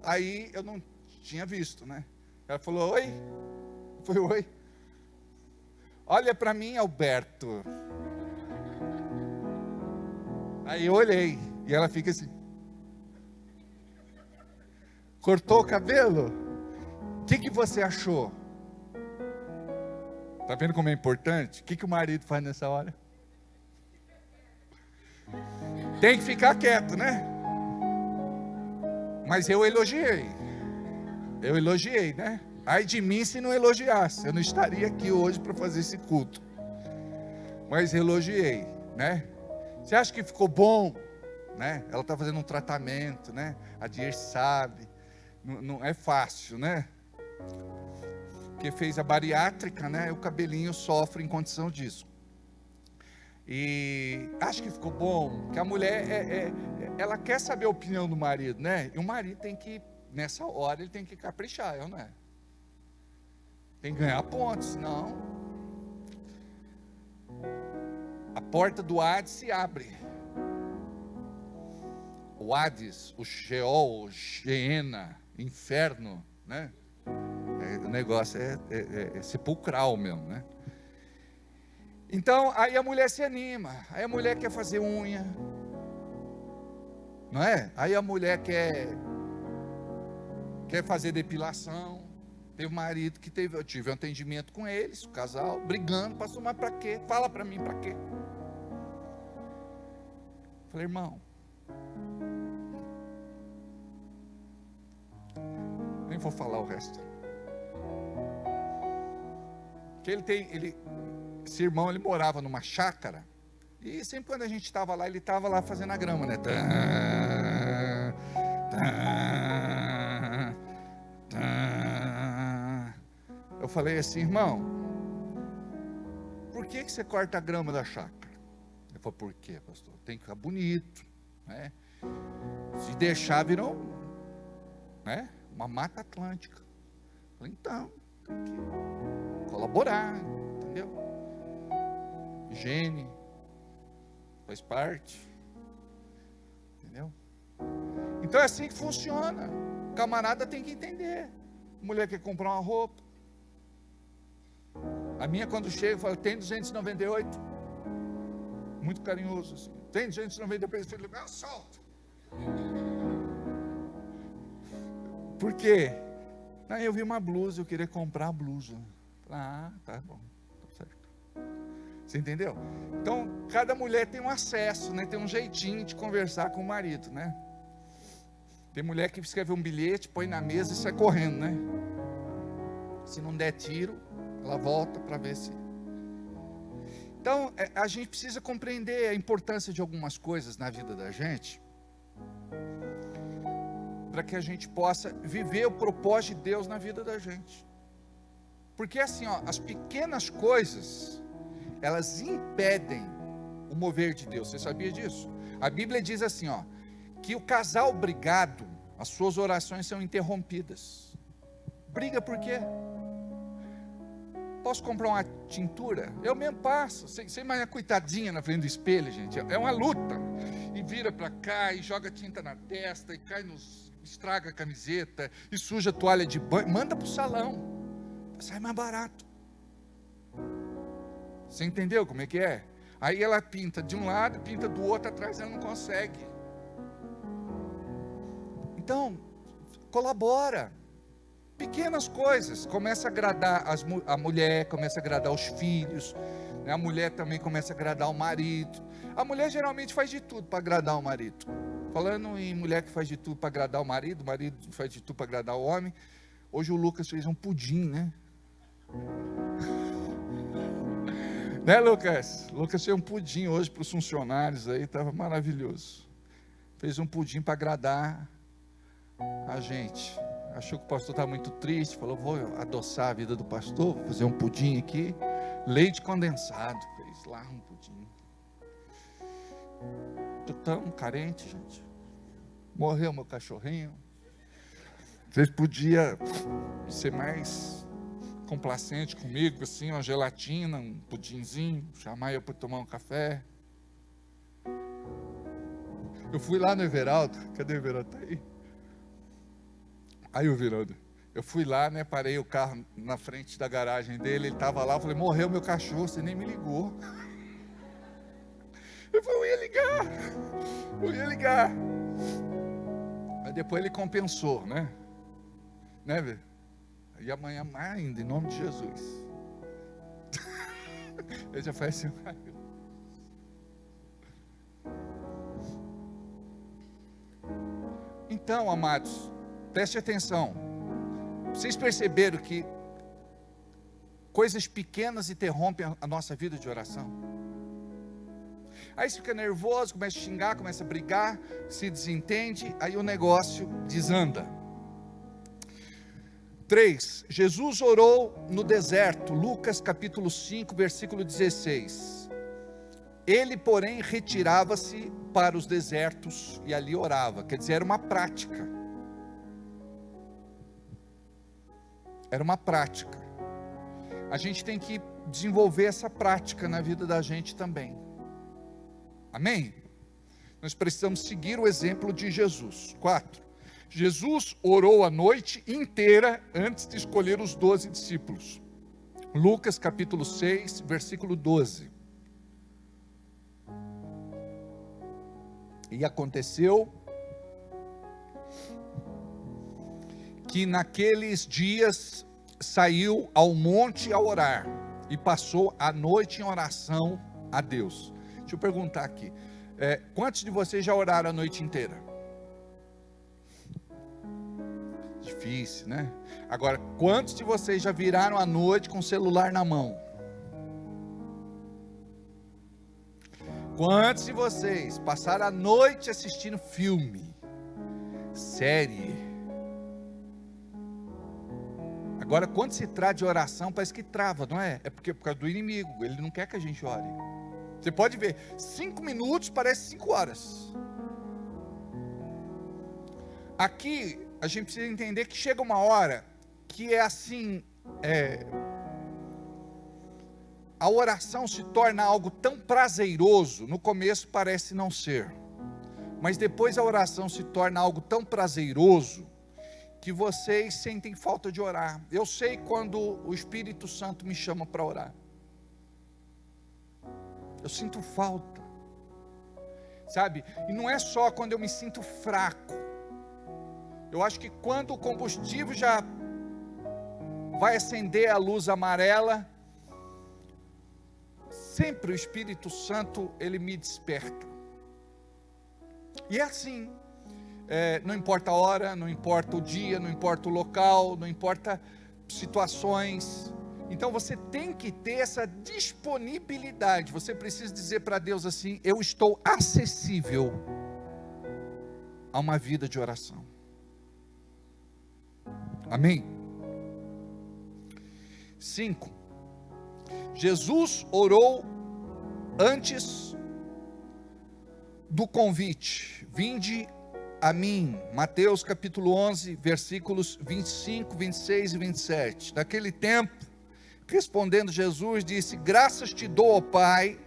[SPEAKER 2] Aí eu não tinha visto, né? Ela falou, oi. Foi, oi. Olha para mim, Alberto. Aí eu olhei, e ela fica assim. Cortou o cabelo? O que você achou? Tá vendo como é importante? O que o marido faz nessa hora? Tem que ficar quieto, né? Mas eu elogiei, né? Ai de mim se não elogiasse, eu não estaria aqui hoje para fazer esse culto. Mas elogiei, né? Você acha que ficou bom? Né? Ela está fazendo um tratamento, né? A Dier sabe, não é fácil, né? Porque fez a bariátrica, né? O cabelinho sofre em condição disso. E acho que ficou bom, que a mulher, ela quer saber a opinião do marido, né? E o marido tem que, nessa hora, ele tem que caprichar, não é? Tem que ganhar pontos, senão a porta do Hades se abre. O Hades, o Sheol, o Geena, inferno, né? O negócio é sepulcral mesmo, né? Então, aí a mulher se anima, aí a mulher quer fazer unha, não é? Aí a mulher quer fazer depilação. Teve um marido que eu tive um atendimento com eles, o casal, brigando, pastor, mas para quê? Fala para mim, para quê? Falei, irmão, nem vou falar o resto. Que esse irmão, ele morava numa chácara, e sempre quando a gente estava lá, ele estava lá fazendo a grama, né? Eu falei assim, irmão, por que você corta a grama da chácara? Ele falou, por quê, pastor? Tem que ficar bonito, né? Se deixar, virou, né? Uma mata atlântica. Eu falei, então, tem que colaborar, entendeu? Higiene faz parte, entendeu? Então é assim que funciona. O camarada tem que entender. A mulher quer comprar uma roupa. A minha, quando chega, fala, tem 298. Muito carinhoso assim. Tem 298, filho, solta. Por quê? Aí eu vi uma blusa, eu queria comprar a blusa. Ah, tá bom, tá certo. Você entendeu? Então, cada mulher tem um acesso, né? Tem um jeitinho de conversar com o marido, né? Tem mulher que escreve um bilhete, põe na mesa e sai correndo, né? Se não der tiro, ela volta para ver se... Então, a gente precisa compreender a importância de algumas coisas na vida da gente, para que a gente possa viver o propósito de Deus na vida da gente. Porque assim, ó, as pequenas coisas, elas impedem o mover de Deus. Você sabia disso? A Bíblia diz assim, ó, que o casal brigado, as suas orações são interrompidas. Briga por quê? Posso comprar uma tintura? Eu mesmo passo. Você imagina a coitadinha na frente do espelho, gente. É uma luta. E vira para cá, e joga tinta na testa, e cai estraga a camiseta, e suja a toalha de banho. Manda para o salão. Sai mais barato. Você entendeu como é que é? Aí ela pinta de um lado, pinta do outro, atrás ela não consegue. Então, colabora. Pequenas coisas, começa a agradar a mulher, começa a agradar os filhos, né? A mulher também começa a agradar o marido. A mulher geralmente faz de tudo para agradar o marido. Falando em mulher que faz de tudo para agradar o marido faz de tudo para agradar o homem. Hoje o Lucas fez um pudim, né? Né, Lucas? Lucas fez um pudim hoje para os funcionários aí, estava maravilhoso. Fez um pudim para agradar a gente. Achou que o pastor estava muito triste, falou, vou adoçar a vida do pastor, vou fazer um pudim aqui, leite condensado, fez lá um pudim. Estou tão carente, gente. Morreu meu cachorrinho. Vocês podiam ser mais complacente comigo, assim, uma gelatina, um pudinzinho, chamar eu para tomar um café. Eu fui lá no Everaldo, cadê o Everaldo? Está aí. Aí o Virando, eu fui lá, né, parei o carro na frente da garagem dele, ele estava lá, eu falei, morreu meu cachorro, você nem me ligou. Eu falei, eu ia ligar. Mas depois ele compensou, né? Né, velho? E amanhã mais ainda, em nome de Jesus. Ele já faz assim, então, amados, preste atenção. Vocês perceberam que coisas pequenas interrompem a nossa vida de oração? Aí você fica nervoso, começa a xingar, começa a brigar, se desentende, aí o negócio desanda. 3. Jesus orou no deserto, Lucas capítulo 5, versículo 16. Ele, porém, retirava-se para os desertos e ali orava. Quer dizer, era uma prática. Era uma prática. A gente tem que desenvolver essa prática na vida da gente também. Amém? Nós precisamos seguir o exemplo de Jesus. 4. Jesus orou a noite inteira antes de escolher os 12 discípulos. Lucas capítulo 6, versículo 12. E aconteceu que naqueles dias saiu ao monte a orar e passou a noite em oração a Deus. Deixa eu perguntar aqui, quantos de vocês já oraram a noite inteira? Difícil, né? Agora, quantos de vocês já viraram a noite com o celular na mão? Quantos de vocês passaram a noite assistindo filme, série? Agora, quando se trata de oração, parece que trava, não é? É porque por causa do inimigo, ele não quer que a gente ore. Você pode ver, 5 minutos parece 5 horas. Aqui, a gente precisa entender que chega uma hora que é assim, a oração se torna algo tão prazeroso, no começo parece não ser, mas depois a oração se torna algo tão prazeroso, que vocês sentem falta de orar. Eu sei quando o Espírito Santo me chama para orar. Eu sinto falta, sabe? E não é só quando eu me sinto fraco. Eu acho que quando o combustível já vai acender a luz amarela, sempre o Espírito Santo, ele me desperta. E é assim. Não importa a hora, não importa o dia, não importa o local, não importa situações. Então você tem que ter essa disponibilidade. Você precisa dizer para Deus assim: eu estou acessível a uma vida de oração. Amém? 5. Jesus orou antes do convite: vinde a mim. Mateus capítulo 11, versículos 25, 26 e 27. Naquele tempo, respondendo Jesus, disse: graças te dou, ó Pai,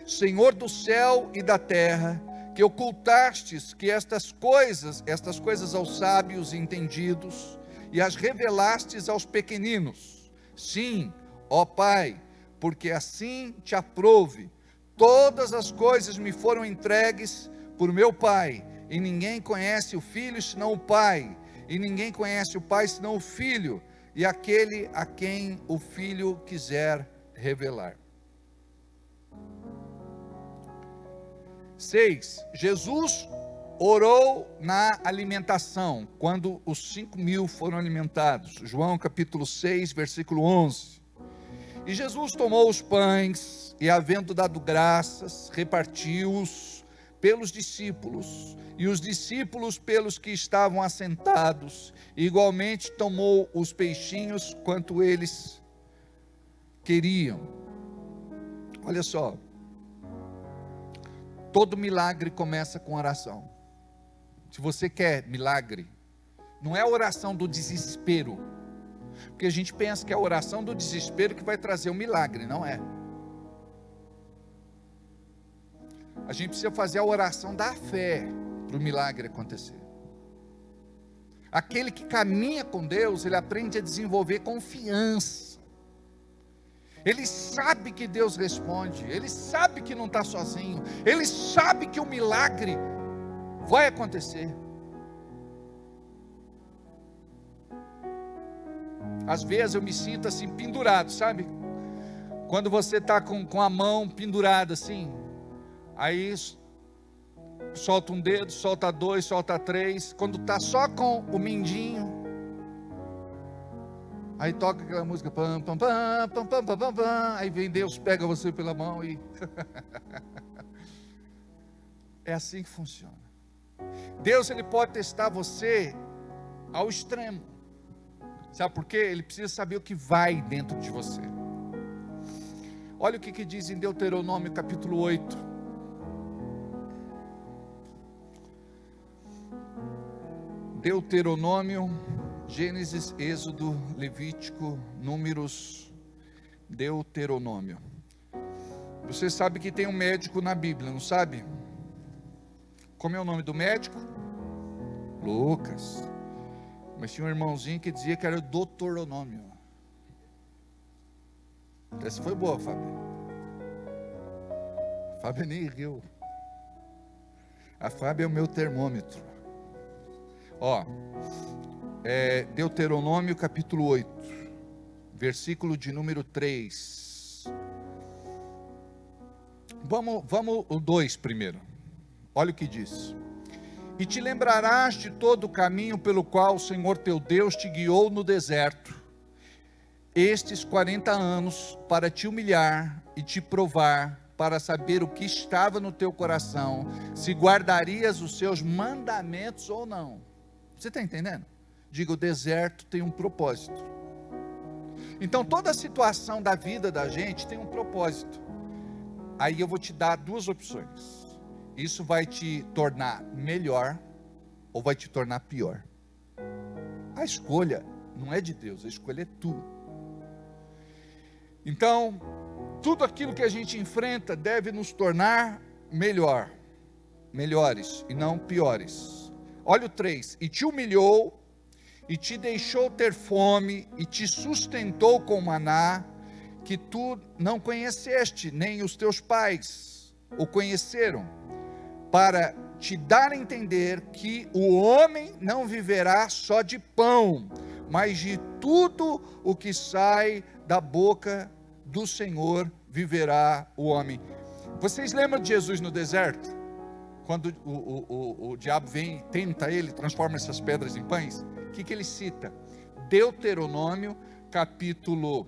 [SPEAKER 2] Senhor do céu e da terra, que ocultastes que estas coisas aos sábios e entendidos, e as revelastes aos pequeninos. Sim, ó Pai, porque assim te aprouve. Todas as coisas me foram entregues por meu Pai, e ninguém conhece o Filho senão o Pai, e ninguém conhece o Pai senão o Filho, e aquele a quem o Filho quiser revelar. 6. Jesus orou na alimentação, quando os 5.000 foram alimentados. João capítulo 6, versículo 11. E Jesus tomou os pães, e havendo dado graças, repartiu-os pelos discípulos, e os discípulos pelos que estavam assentados, e igualmente tomou os peixinhos, quanto eles queriam. Olha só, todo milagre começa com oração. Se você quer milagre, não é a oração do desespero, porque a gente pensa que é a oração do desespero que vai trazer o milagre, não é. A gente precisa fazer a oração da fé para o milagre acontecer. Aquele que caminha com Deus, ele aprende a desenvolver confiança. Ele sabe que Deus responde, ele sabe que não está sozinho, ele sabe que o milagre vai acontecer. Às vezes eu me sinto assim pendurado, sabe? Quando você está com a mão pendurada assim, aí solta um dedo, solta dois, solta três. Quando está só com o mindinho, aí toca aquela música, pam, pam, pam, pam, pam, pam, pam, pam. Aí vem Deus, pega você pela mão e... É assim que funciona. Deus, ele pode testar você ao extremo. Sabe por quê? Ele precisa saber o que vai dentro de você. Olha o que diz em Deuteronômio capítulo 8. Deuteronômio, Gênesis, Êxodo, Levítico, Números, Deuteronômio. Você sabe que tem um médico na Bíblia, não sabe? Como é o nome do médico? Lucas. Mas tinha um irmãozinho que dizia que era o Doutoronômio. Essa foi boa, Fábio. Fábio nem riu. A Fábio é o meu termômetro. Ó, Deuteronômio capítulo 8, versículo de número 3. Vamos o 2 primeiro. Olha o que diz. E te lembrarás de todo o caminho pelo qual o Senhor teu Deus te guiou no deserto, estes 40 anos, para te humilhar e te provar, para saber o que estava no teu coração, se guardarias os seus mandamentos ou não. Você está entendendo? Diga, o deserto tem um propósito. Então toda a situação da vida da gente tem um propósito. Aí eu vou te dar duas opções. Isso vai te tornar melhor ou vai te tornar pior. A escolha não é de Deus, a escolha é tua. Então, tudo aquilo que a gente enfrenta deve nos tornar melhores e não piores. Olha o 3, e te humilhou, e te deixou ter fome, e te sustentou com maná, que tu não conheceste, nem os teus pais o conheceram, para te dar a entender que o homem não viverá só de pão, mas de tudo o que sai da boca do Senhor viverá o homem. Vocês lembram de Jesus no deserto? Quando o diabo vem e tenta ele, transforma essas pedras em pães. O que ele cita? Deuteronômio capítulo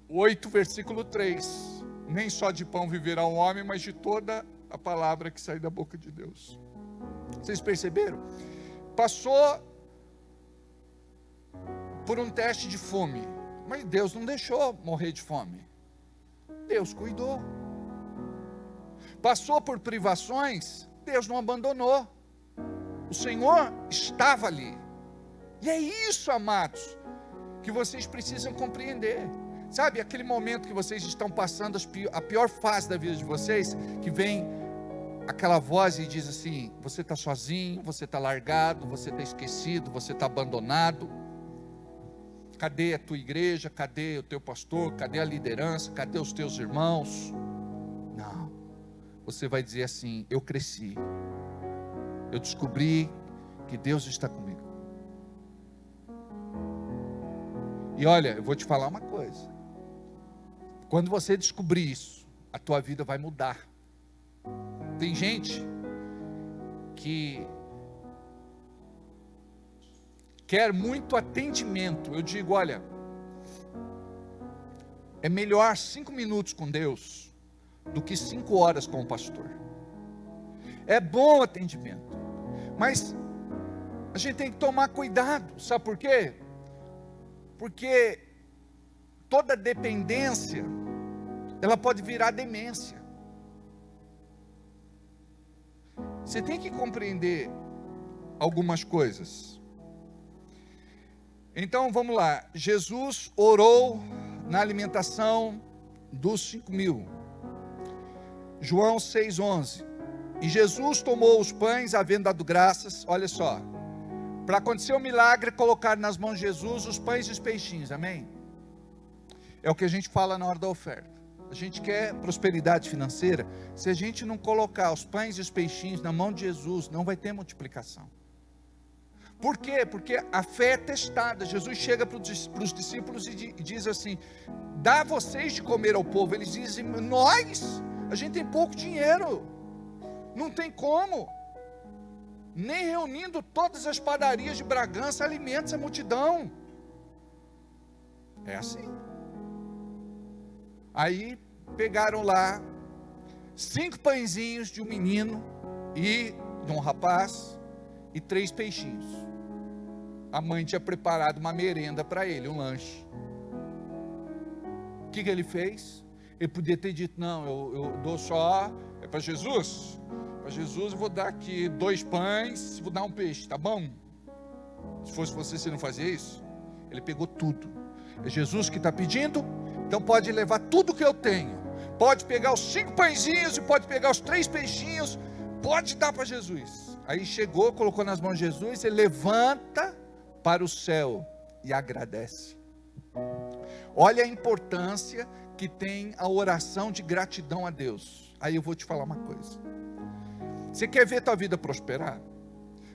[SPEAKER 2] 8, versículo 3. Nem só de pão viverá o homem, mas de toda a palavra que sai da boca de Deus. Vocês perceberam? Passou por um teste de fome, mas Deus não deixou morrer de fome. Deus cuidou. Passou por privações, Deus não abandonou. O Senhor estava ali. E é isso, amados, que vocês precisam compreender. Sabe, aquele momento que vocês estão passando a pior fase da vida de vocês, que vem aquela voz e diz assim: você está sozinho, você está largado, você está esquecido, você está abandonado. Cadê a tua igreja? Cadê o teu pastor? Cadê a liderança? Cadê os teus irmãos? Não. Você vai dizer assim: eu cresci. Eu descobri que Deus está comigo. E olha, eu vou te falar uma coisa. Quando você descobrir isso, a tua vida vai mudar. Tem gente que quer muito atendimento. Eu digo, olha, é melhor 5 minutos com Deus do que 5 horas com o pastor. É bom atendimento, mas a gente tem que tomar cuidado. Sabe por quê? Porque toda dependência, ela pode virar demência. Você tem que compreender algumas coisas. Então vamos lá. Jesus orou na alimentação dos 5.000. João 6,11. E Jesus tomou os pães, havendo dado graças. Olha só. Para acontecer o milagre, colocar nas mãos de Jesus os pães e os peixinhos. Amém? É o que a gente fala na hora da oferta. A gente quer prosperidade financeira. Se a gente não colocar os pães e os peixinhos na mão de Jesus, não vai ter multiplicação. Por quê? Porque a fé é testada. Jesus chega para os discípulos e diz assim: dá vocês de comer ao povo. Eles dizem: nós? A gente tem pouco dinheiro. Não tem como. Nem reunindo todas as padarias de Bragança alimenta essa multidão. É assim. Aí pegaram lá 5 pãezinhos de um menino e de um rapaz e 3 peixinhos. A mãe tinha preparado uma merenda para ele, um lanche. O que ele fez? Ele podia ter dito: não, eu dou só, é para Jesus. Para Jesus eu vou dar aqui 2 pães, vou dar um peixe, tá bom? Se fosse você não fazia isso? Ele pegou tudo. É Jesus que está pedindo? Então pode levar tudo que eu tenho. Pode pegar os 5 pãezinhos e pode pegar os 3 peixinhos. Pode dar para Jesus. Aí chegou, colocou nas mãos de Jesus. Ele levanta para o céu e agradece. Olha a importância que tem a oração de gratidão a Deus. Aí eu vou te falar uma coisa. Você quer ver tua vida prosperar?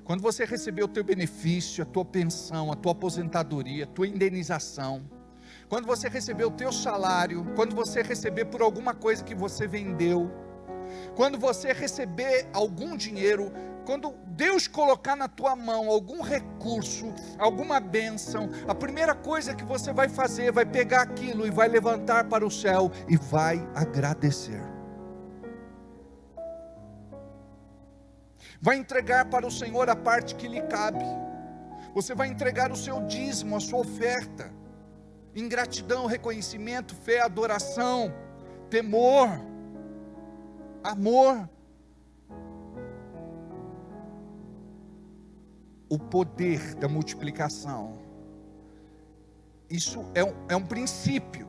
[SPEAKER 2] Quando você receber o teu benefício, a tua pensão, a tua aposentadoria, a tua indenização, quando você receber o teu salário, quando você receber por alguma coisa que você vendeu, quando você receber algum dinheiro, quando Deus colocar na tua mão algum recurso, alguma bênção, a primeira coisa que você vai fazer, vai pegar aquilo e vai levantar para o céu e vai agradecer. Vai entregar para o Senhor a parte que lhe cabe. Você vai entregar o seu dízimo, a sua oferta, em gratidão, reconhecimento, fé, adoração, temor, amor. O poder da multiplicação, isso é um princípio.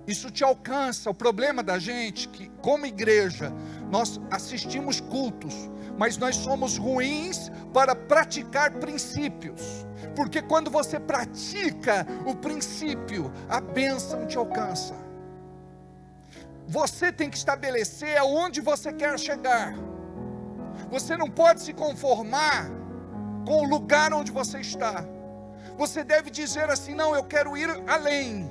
[SPEAKER 2] Isso te alcança. O problema da gente é que, como igreja, nós assistimos cultos, mas nós somos ruins para praticar princípios. Porque quando você pratica o princípio, a bênção te alcança. Você tem que estabelecer aonde você quer chegar. Você não pode se conformar com o lugar onde você está. Você deve dizer assim: não, eu quero ir além.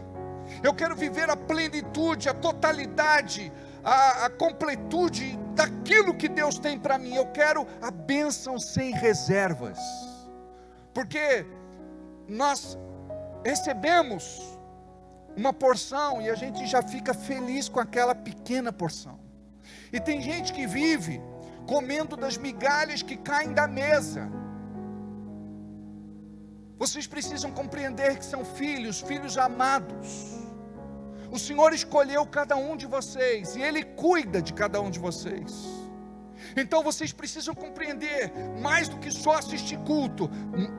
[SPEAKER 2] Eu quero viver a plenitude, a totalidade, a completude daquilo que Deus tem para mim. Eu quero a bênção sem reservas. Porque nós recebemos uma porção e a gente já fica feliz com aquela pequena porção. E tem gente que vive comendo das migalhas que caem da mesa. Vocês precisam compreender que são filhos amados. O Senhor escolheu cada um de vocês e Ele cuida de cada um de vocês. Então vocês precisam compreender, mais do que só assistir culto,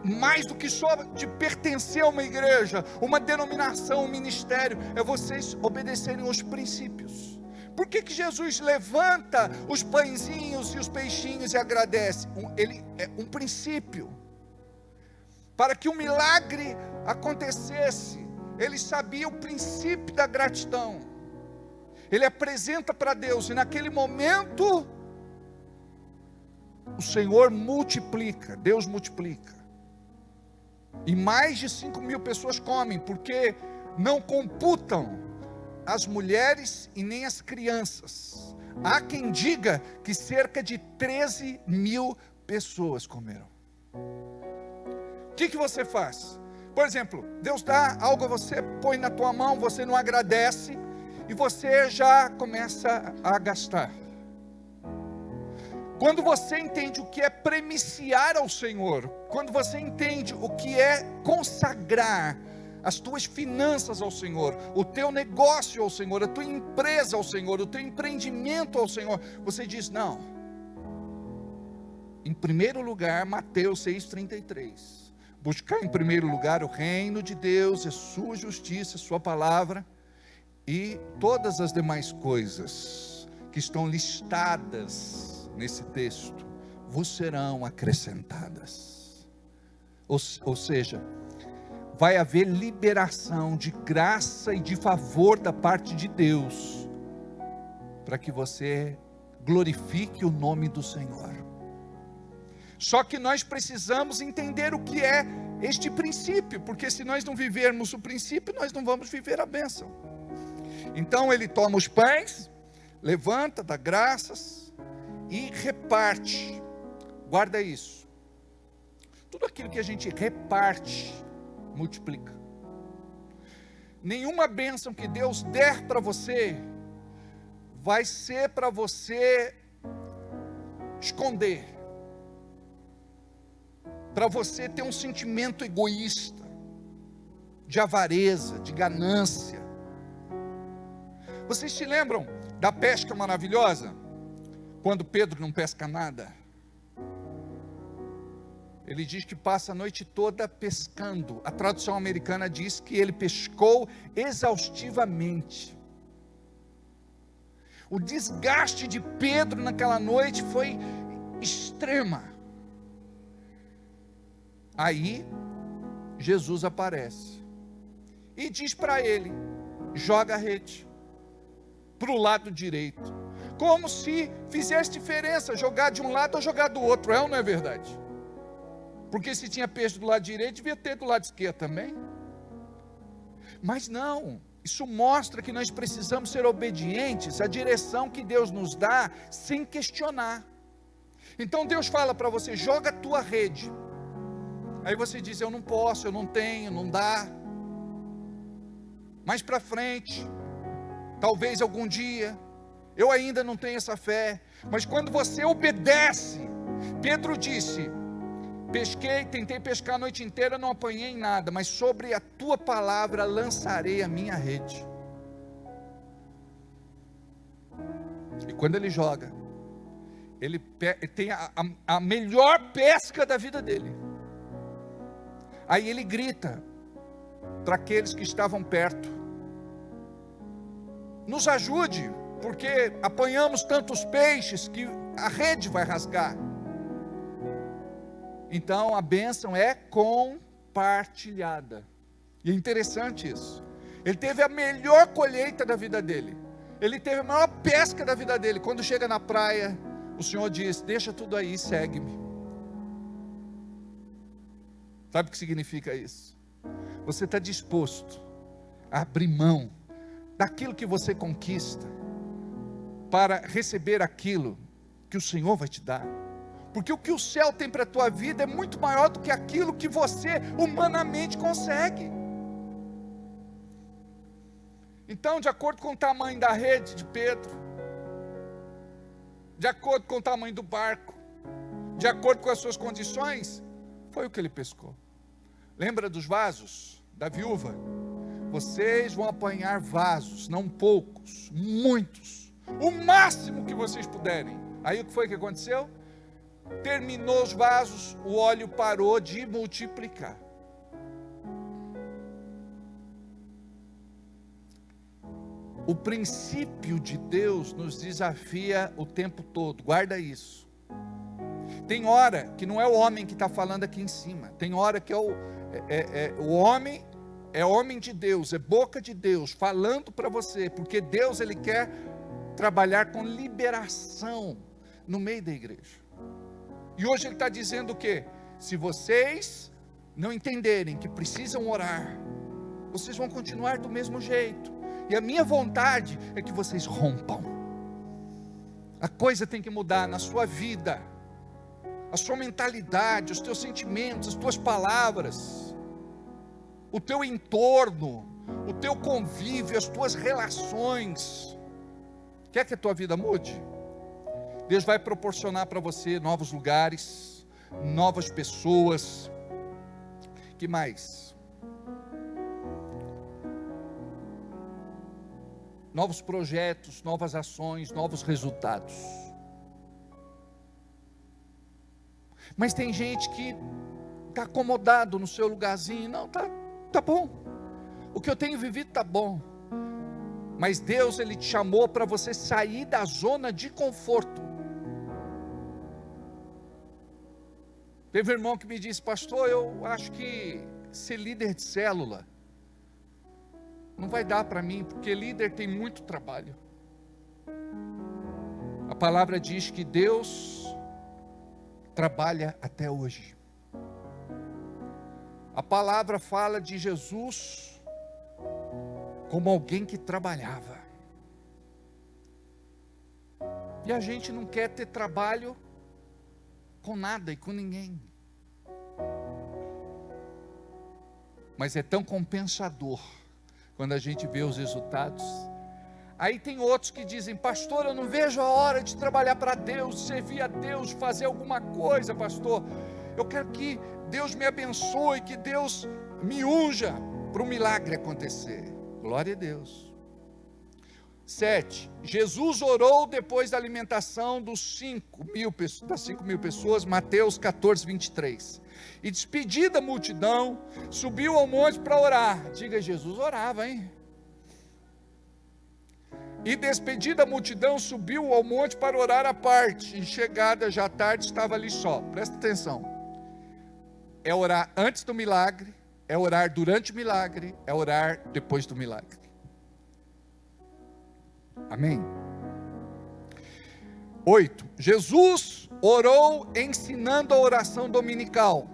[SPEAKER 2] mais do que só de pertencer a uma igreja, uma denominação, um ministério, é vocês obedecerem aos princípios. Por que Jesus levanta os pãezinhos e os peixinhos e agradece? Ele é um princípio. Para que o milagre acontecesse, ele sabia o princípio da gratidão. Ele apresenta para Deus, e naquele momento, o Senhor multiplica, Deus multiplica. E mais de 5.000 pessoas comem, porque não computam as mulheres e nem as crianças. Há quem diga que cerca de 13.000 pessoas comeram. O que você faz? Por exemplo, Deus dá algo a você, põe na tua mão, você não agradece, e você já começa a gastar. Quando você entende o que é premiciar ao Senhor, quando você entende o que é consagrar as tuas finanças ao Senhor, o teu negócio ao Senhor, a tua empresa ao Senhor, o teu empreendimento ao Senhor, você diz: não, em primeiro lugar, Mateus 6,33, buscar em primeiro lugar o reino de Deus, a sua justiça, a sua palavra, e todas as demais coisas que estão listadas nesse texto vos serão acrescentadas. Ou seja, vai haver liberação de graça e de favor da parte de Deus, para que você glorifique o nome do Senhor. Só que nós precisamos entender o que é este princípio, porque se nós não vivermos o princípio, nós não vamos viver a bênção. Então ele toma os pães, levanta, dá graças e reparte. Guarda isso. Tudo aquilo que a gente reparte, multiplica. Nenhuma bênção que Deus der para você vai ser para você esconder, para você ter um sentimento egoísta, de avareza, de ganância. Vocês se lembram da pesca maravilhosa? Quando Pedro não pesca nada, ele diz que passa a noite toda pescando. A tradução americana diz que ele pescou exaustivamente. O desgaste de Pedro naquela noite foi extrema. Aí Jesus aparece e diz para ele: joga a rede para o lado direito, como se fizesse diferença jogar de um lado ou jogar do outro. É ou não é verdade? Porque se tinha peixe do lado direito, devia ter do lado esquerdo também. Mas não, isso mostra que nós precisamos ser obedientes à direção que Deus nos dá, sem questionar. Então Deus fala para você: joga a tua rede. Aí você diz: eu não posso, eu não tenho, não dá. Mais para frente, talvez algum dia, eu ainda não tenho essa fé. Mas quando você obedece, Pedro disse: pesquei, tentei pescar a noite inteira, não apanhei nada, mas sobre a tua palavra lançarei a minha rede. E quando ele joga, ele tem a melhor pesca da vida dele. Aí ele grita para aqueles que estavam perto: nos ajude, porque apanhamos tantos peixes que a rede vai rasgar. Então a bênção é compartilhada. E é interessante isso. Ele teve a melhor colheita da vida dele, ele teve a maior pesca da vida dele. Quando chega na praia, o Senhor diz: deixa tudo aí, segue-me. Sabe o que significa isso? Você está disposto a abrir mão daquilo que você conquista para receber aquilo que o Senhor vai te dar. Porque o que o céu tem para a tua vida é muito maior do que aquilo que você humanamente consegue. Então, de acordo com o tamanho da rede de Pedro, de acordo com o tamanho do barco, de acordo com as suas condições, foi o que ele pescou. Lembra dos vasos da viúva? Vocês vão apanhar vasos, não poucos, muitos, o máximo que vocês puderem, Aí o que foi que aconteceu? Terminou os vasos, o óleo parou de multiplicar. O princípio de Deus nos desafia o tempo todo, guarda isso. Tem hora que não é o homem que está falando aqui em cima, tem hora que o homem é homem de Deus, é boca de Deus, falando para você, porque Deus ele quer trabalhar com liberação no meio da igreja. E hoje ele está dizendo o quê? Se vocês não entenderem que precisam orar, vocês vão continuar do mesmo jeito. E a minha vontade é que vocês rompam. A coisa tem que mudar na sua vida, a sua mentalidade, os teus sentimentos, as tuas palavras, o teu entorno, o teu convívio, as tuas relações. Quer que a tua vida mude? Deus vai proporcionar para você novos lugares, novas pessoas. Que mais? Novos projetos, novas ações, novos resultados. Mas tem gente que está acomodado no seu lugarzinho. Não, tá bom. O que eu tenho vivido está bom. Mas Deus, Ele te chamou para você sair da zona de conforto. Teve um irmão que me disse: pastor, eu acho que ser líder de célula não vai dar para mim, porque líder tem muito trabalho. A palavra diz que Deus trabalha até hoje. A palavra fala de Jesus como alguém que trabalhava. E a gente não quer ter trabalho com nada e com ninguém. Mas é tão compensador quando a gente vê os resultados. Aí tem outros que dizem: pastor, eu não vejo a hora de trabalhar para Deus, de servir a Deus, de fazer alguma coisa, pastor. Eu quero que Deus me abençoe, que Deus me unja para o milagre acontecer. Glória a Deus. 7. Jesus orou depois da alimentação das 5 mil pessoas, Mateus 14, 23. E despedida a multidão, subiu ao monte para orar. Diga, Jesus orava, hein? E despedida a multidão, subiu ao monte para orar à parte. E chegada já tarde, estava ali só. Presta atenção. É orar antes do milagre, é orar durante o milagre, é orar depois do milagre. Amém? 8. Jesus orou ensinando a oração dominical.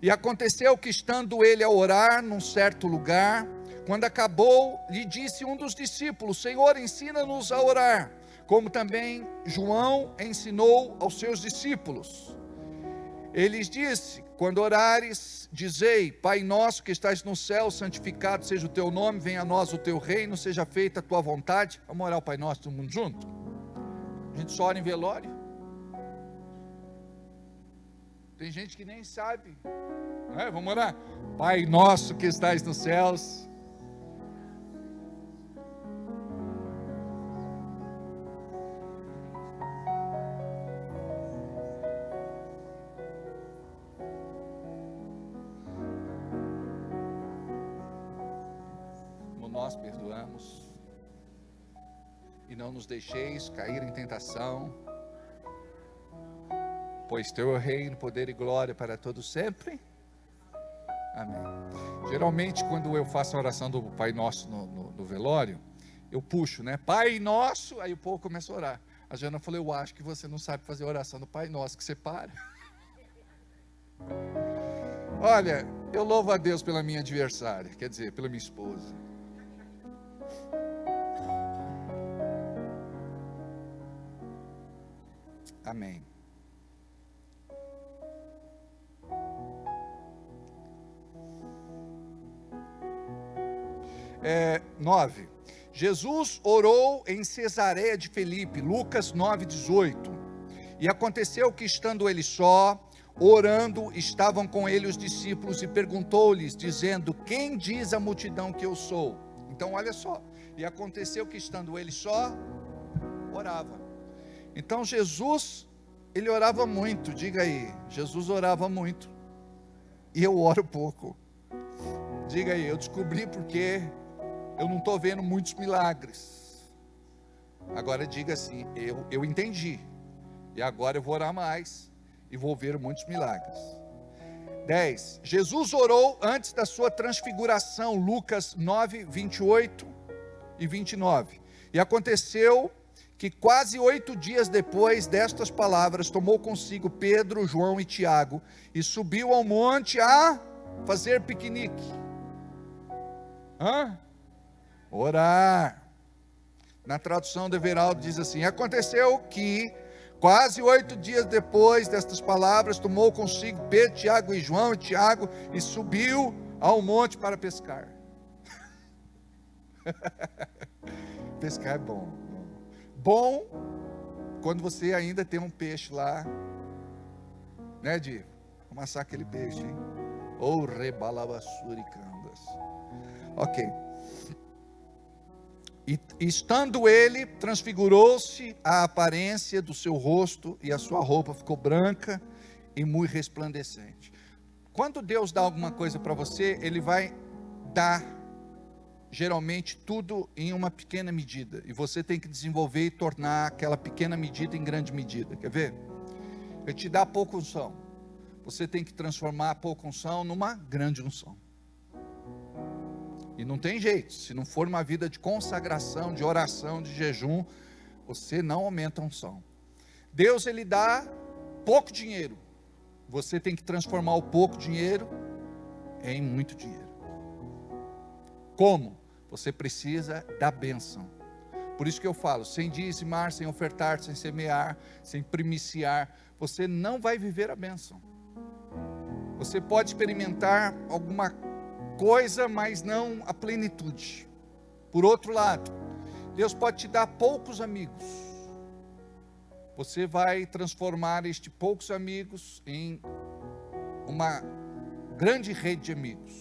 [SPEAKER 2] E aconteceu que, estando ele a orar num certo lugar, quando acabou, lhe disse um dos discípulos: Senhor, ensina-nos a orar, como também João ensinou aos seus discípulos. Ele lhes disse: quando orares, dizei: Pai nosso que estás no céu, santificado seja o teu nome, venha a nós o teu reino, seja feita a tua vontade. Vamos orar o Pai Nosso todo mundo junto? A gente só ora em velório. Tem gente que nem sabe, não é? Vamos orar. Pai nosso que estás nos céus. Nós perdoamos, e não nos deixeis cair em tentação, pois teu é o reino, poder e glória para todos sempre. Amém. Geralmente quando eu faço a oração do Pai Nosso no velório, eu puxo, né? Pai Nosso, aí o povo começa a orar. A Jana falou: eu acho que você não sabe fazer a oração do Pai Nosso, que você para. Olha, eu louvo a Deus pela minha adversária, quer dizer, pela minha esposa. Amém. É, 9. Jesus orou em Cesareia de Filipe, Lucas 9:18. E aconteceu que, estando ele só, orando, estavam com ele os discípulos, e perguntou-lhes, dizendo: quem diz a multidão que eu sou? Então olha só, e aconteceu que, estando ele só, orava. Então Jesus, ele orava muito, diga aí, Jesus orava muito, e eu oro pouco. Diga aí, eu descobri porque eu não estou vendo muitos milagres. Agora diga assim, eu entendi, e agora eu vou orar mais, e vou ver muitos milagres. 10. Jesus orou antes da sua transfiguração, Lucas 9, 28 e 29. E aconteceu que quase 8 dias depois destas palavras, tomou consigo Pedro, João e Tiago, e subiu ao monte a fazer piquenique. Orar. Na tradução de Everaldo diz assim: aconteceu que quase 8 dias depois destas palavras, tomou consigo Pedro, Tiago e João e Tiago, e subiu ao monte para pescar. Pescar é bom. Bom quando você ainda tem um peixe lá, né, Di? Amassar aquele peixe, hein? Ou rebalabasuricandas. Ok. E estando ele, transfigurou-se a aparência do seu rosto, e a sua roupa ficou branca e muito resplandecente. Quando Deus dá alguma coisa para você, Ele vai dar, geralmente, tudo em uma pequena medida. E você tem que desenvolver e tornar aquela pequena medida em grande medida. Quer ver? Ele te dá pouca unção. Você tem que transformar a pouca unção numa grande unção. E não tem jeito, se não for uma vida de consagração, de oração, de jejum, você não aumenta a unção. Deus, Ele dá pouco dinheiro, você tem que transformar o pouco dinheiro em muito dinheiro. Como? Você precisa da bênção. Por isso que eu falo, sem dizimar, sem ofertar, sem semear, sem primiciar, você não vai viver a bênção. Você pode experimentar alguma coisa, mas não a plenitude. Por outro lado, Deus pode te dar poucos amigos. Você vai transformar estes poucos amigos em uma grande rede de amigos.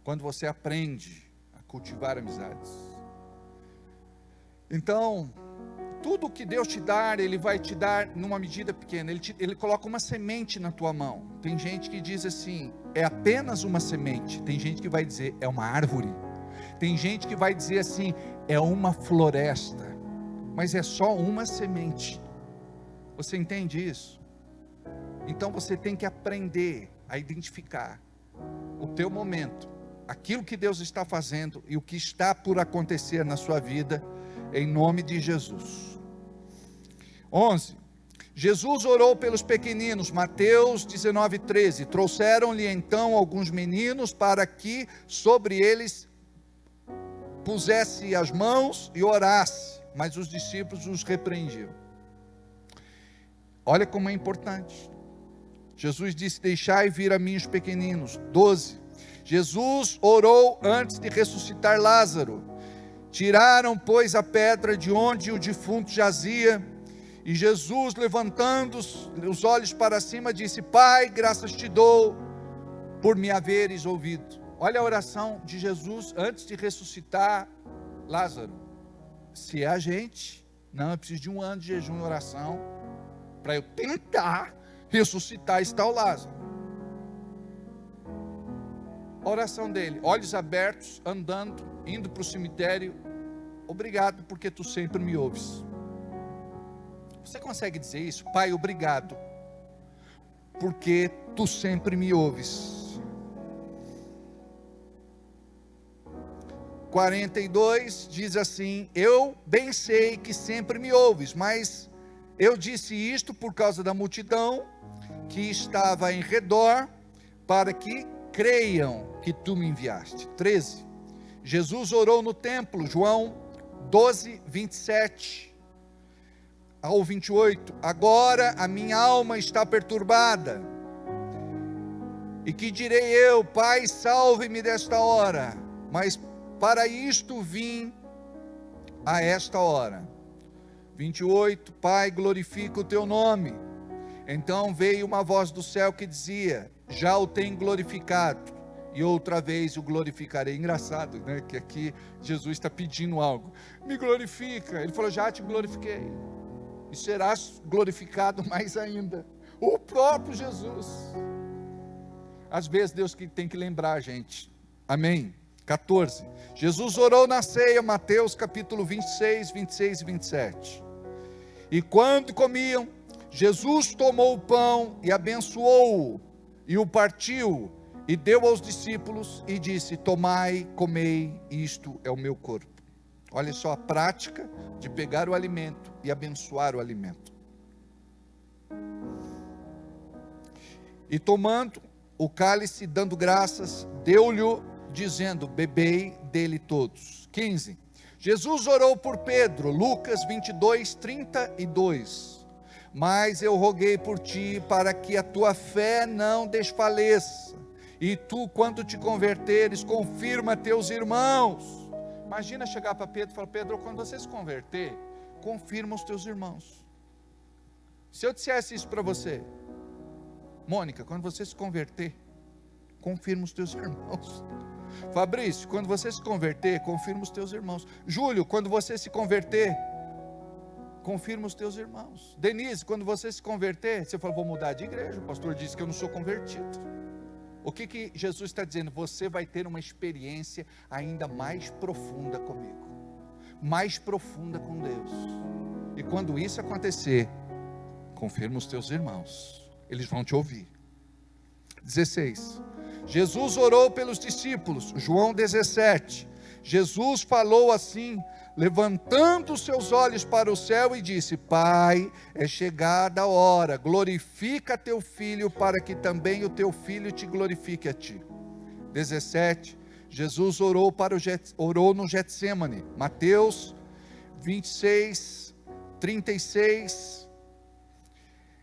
[SPEAKER 2] Quando você aprende a cultivar amizades. Então, tudo que Deus te dar, Ele vai te dar numa medida pequena. Ele coloca uma semente na tua mão. Tem gente que diz assim, é apenas uma semente. Tem gente que vai dizer, é uma árvore. Tem gente que vai dizer assim, é uma floresta. Mas é só uma semente. Você entende isso? Então você tem que aprender a identificar o teu momento, aquilo que Deus está fazendo e o que está por acontecer na sua vida, em nome de Jesus. 11. Jesus orou pelos pequeninos, Mateus 19:13. Trouxeram-lhe então alguns meninos para que sobre eles pusesse as mãos e orasse, mas os discípulos os repreendiam. Olha como é importante. Jesus disse, deixai vir a mim os pequeninos. 12. Jesus orou antes de ressuscitar Lázaro. Tiraram, pois, a pedra de onde o defunto jazia, e Jesus, levantando os olhos para cima, disse, Pai, graças te dou, por me haveres ouvido. Olha a oração de Jesus, antes de ressuscitar Lázaro. Se é a gente, não, eu preciso de 1 ano de jejum e oração, para eu tentar ressuscitar esse tal Lázaro. A oração dele, olhos abertos, andando, indo para o cemitério, obrigado porque tu sempre me ouves. Você consegue dizer isso? Pai, obrigado porque tu sempre me ouves. 42 diz assim, eu bem sei que sempre me ouves, mas eu disse isto por causa da multidão que estava em redor, para que creiam que tu me enviaste. 13. Jesus orou no templo, João 12, 27 ao 28. Agora a minha alma está perturbada. E que direi eu, Pai, salve-me desta hora. Mas para isto vim a esta hora. 28. Pai, glorifica o teu nome. Então veio uma voz do céu que dizia, já o tenho glorificado, e outra vez o glorificarei. Engraçado, né? Que aqui Jesus está pedindo algo. Me glorifica. Ele falou, já te glorifiquei. E serás glorificado mais ainda. O próprio Jesus. Às vezes Deus tem que lembrar a gente. Amém. 14. Jesus orou na ceia, Mateus capítulo 26, 26 e 27. E quando comiam, Jesus tomou o pão e abençoou-o, e o partiu, e deu aos discípulos, e disse, tomai, comei, isto é o meu corpo. Olha só a prática de pegar o alimento e abençoar o alimento. E tomando o cálice, dando graças, deu-lhe, dizendo, bebei dele todos. 15. Jesus orou por Pedro, Lucas 22, 32. Mas eu roguei por ti, para que a tua fé não desfaleça, e tu, quando te converteres, confirma teus irmãos. Imagina chegar para Pedro e falar, Pedro, quando você se converter, confirma os teus irmãos. Se eu dissesse isso para você, Mônica, quando você se converter, confirma os teus irmãos. Fabrício, quando você se converter, confirma os teus irmãos. Júlio, quando você se converter, confirma os teus irmãos. Denise, quando você se converter, você fala, vou mudar de igreja, o pastor disse que eu não sou convertido. O que Jesus está dizendo? Você vai ter uma experiência ainda mais profunda comigo, mais profunda com Deus. E quando isso acontecer, confirma os teus irmãos, eles vão te ouvir. 16. Jesus orou pelos discípulos, João 17. Jesus falou assim, levantando os seus olhos para o céu e disse, Pai, é chegada a hora, glorifica teu filho, para que também o teu filho te glorifique a ti. 17. Jesus orou no Getsêmani, Mateus 26, 36,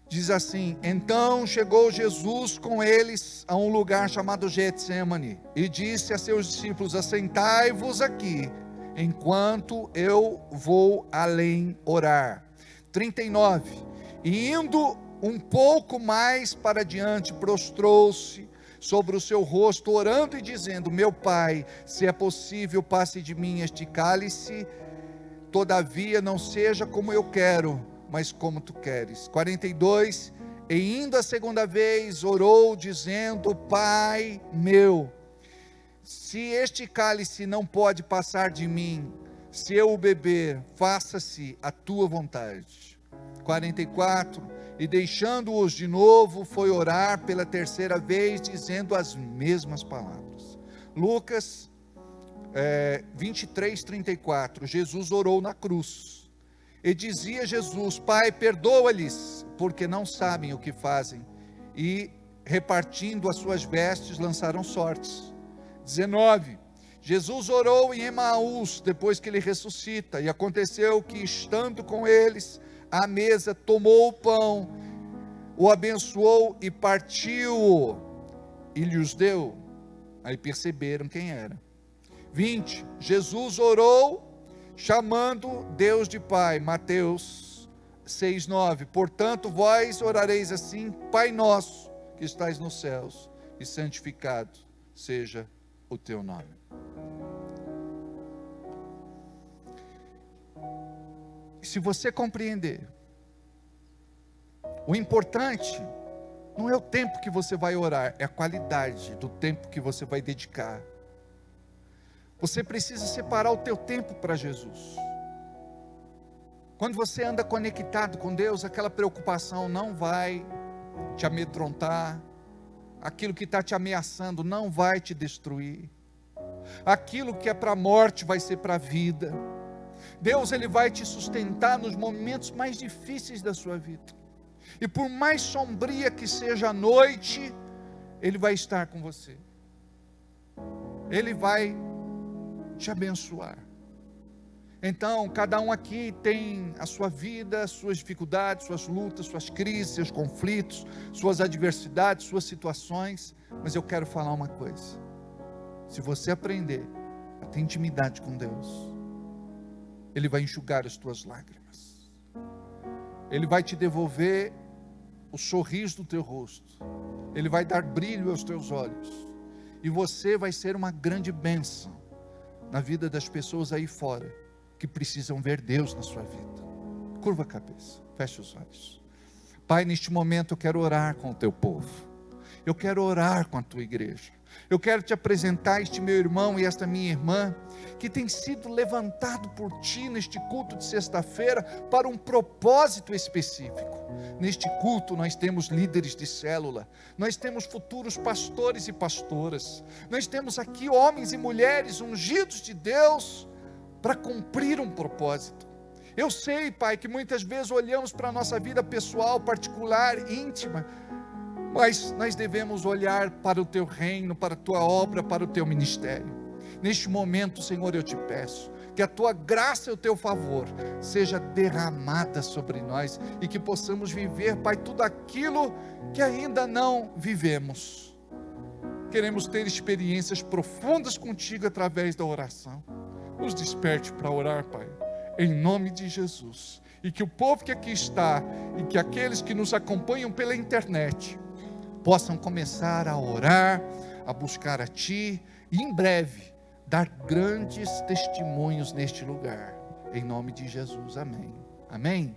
[SPEAKER 2] diz assim, então chegou Jesus com eles a um lugar chamado Getsêmani, e disse a seus discípulos, assentai-vos aqui, enquanto eu vou além orar. 39, e indo um pouco mais para diante, prostrou-se sobre o seu rosto, orando e dizendo, meu Pai, se é possível, passe de mim este cálice, todavia não seja como eu quero, mas como tu queres. 42, e indo a segunda vez, orou dizendo, Pai meu, se este cálice não pode passar de mim, se eu o beber, faça-se a tua vontade. 44, e deixando-os de novo, foi orar pela terceira vez, dizendo as mesmas palavras. Lucas 23, 34, Jesus orou na cruz, e dizia Jesus, Pai, perdoa-lhes, porque não sabem o que fazem, e repartindo as suas vestes, lançaram sortes. 19, Jesus orou em Emaús, depois que ele ressuscita, e aconteceu que, estando com eles à mesa, tomou o pão, o abençoou e partiu-o, e lhes deu. Aí perceberam quem era. 20, Jesus orou, chamando Deus de Pai, Mateus 6, 9, portanto vós orareis assim, Pai nosso, que estais nos céus, e santificado seja o teu nome. Se você compreender, o importante não é o tempo que você vai orar, é a qualidade do tempo que você vai dedicar. Você precisa separar o teu tempo para Jesus. Quando você anda conectado com Deus, aquela preocupação não vai te amedrontar, aquilo que está te ameaçando não vai te destruir, aquilo que é para a morte vai ser para a vida. Deus, Ele vai te sustentar nos momentos mais difíceis da sua vida, e por mais sombria que seja a noite, Ele vai estar com você, Ele vai te abençoar. Então, cada um aqui tem a sua vida, suas dificuldades, suas lutas, suas crises, seus conflitos, suas adversidades, suas situações, mas eu quero falar uma coisa: se você aprender a ter intimidade com Deus, Ele vai enxugar as tuas lágrimas, Ele vai te devolver o sorriso do teu rosto, Ele vai dar brilho aos teus olhos, E você vai ser uma grande bênção na vida das pessoas aí fora, que precisam ver Deus na sua vida. Curva a cabeça, feche os olhos. Pai, neste momento eu quero orar com o teu povo. Eu quero orar com a tua igreja. Eu quero te apresentar este meu irmão e esta minha irmã, que tem sido levantado por ti neste culto de sexta-feira, para um propósito específico. Neste culto nós temos líderes de célula, nós temos futuros pastores e pastoras, nós temos aqui homens e mulheres ungidos de Deus, para cumprir um propósito. Eu sei, Pai, que muitas vezes olhamos para a nossa vida pessoal, particular, íntima, mas nós devemos olhar para o teu reino, para a tua obra, para o teu ministério. Neste momento, Senhor, eu te peço que a tua graça e o teu favor seja derramada sobre nós, e que possamos viver, Pai, tudo aquilo que ainda não vivemos. Queremos ter experiências profundas contigo através da oração. Nos desperte para orar, Pai, em nome de Jesus. E que o povo que aqui está, e que aqueles que nos acompanham pela internet, possam começar a orar, a buscar a Ti, e em breve, dar grandes testemunhos neste lugar, em nome de Jesus, amém. Amém?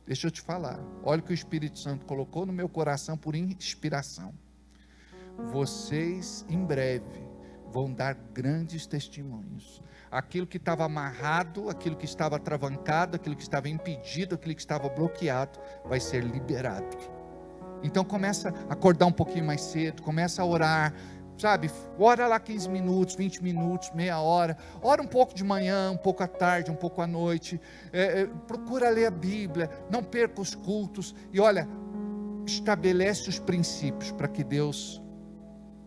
[SPEAKER 2] Deixa eu te falar, olha o que o Espírito Santo colocou no meu coração por inspiração. Vocês em breve vão dar grandes testemunhos. Aquilo que estava amarrado, aquilo que estava travancado, aquilo que estava impedido, aquilo que estava bloqueado, vai ser liberado. Então começa a acordar um pouquinho mais cedo, começa a orar, sabe, ora lá 15 minutos, 20 minutos, meia hora, ora um pouco de manhã, um pouco à tarde, um pouco à noite, procura ler a Bíblia, não perca os cultos, e olha, estabelece os princípios, para que Deus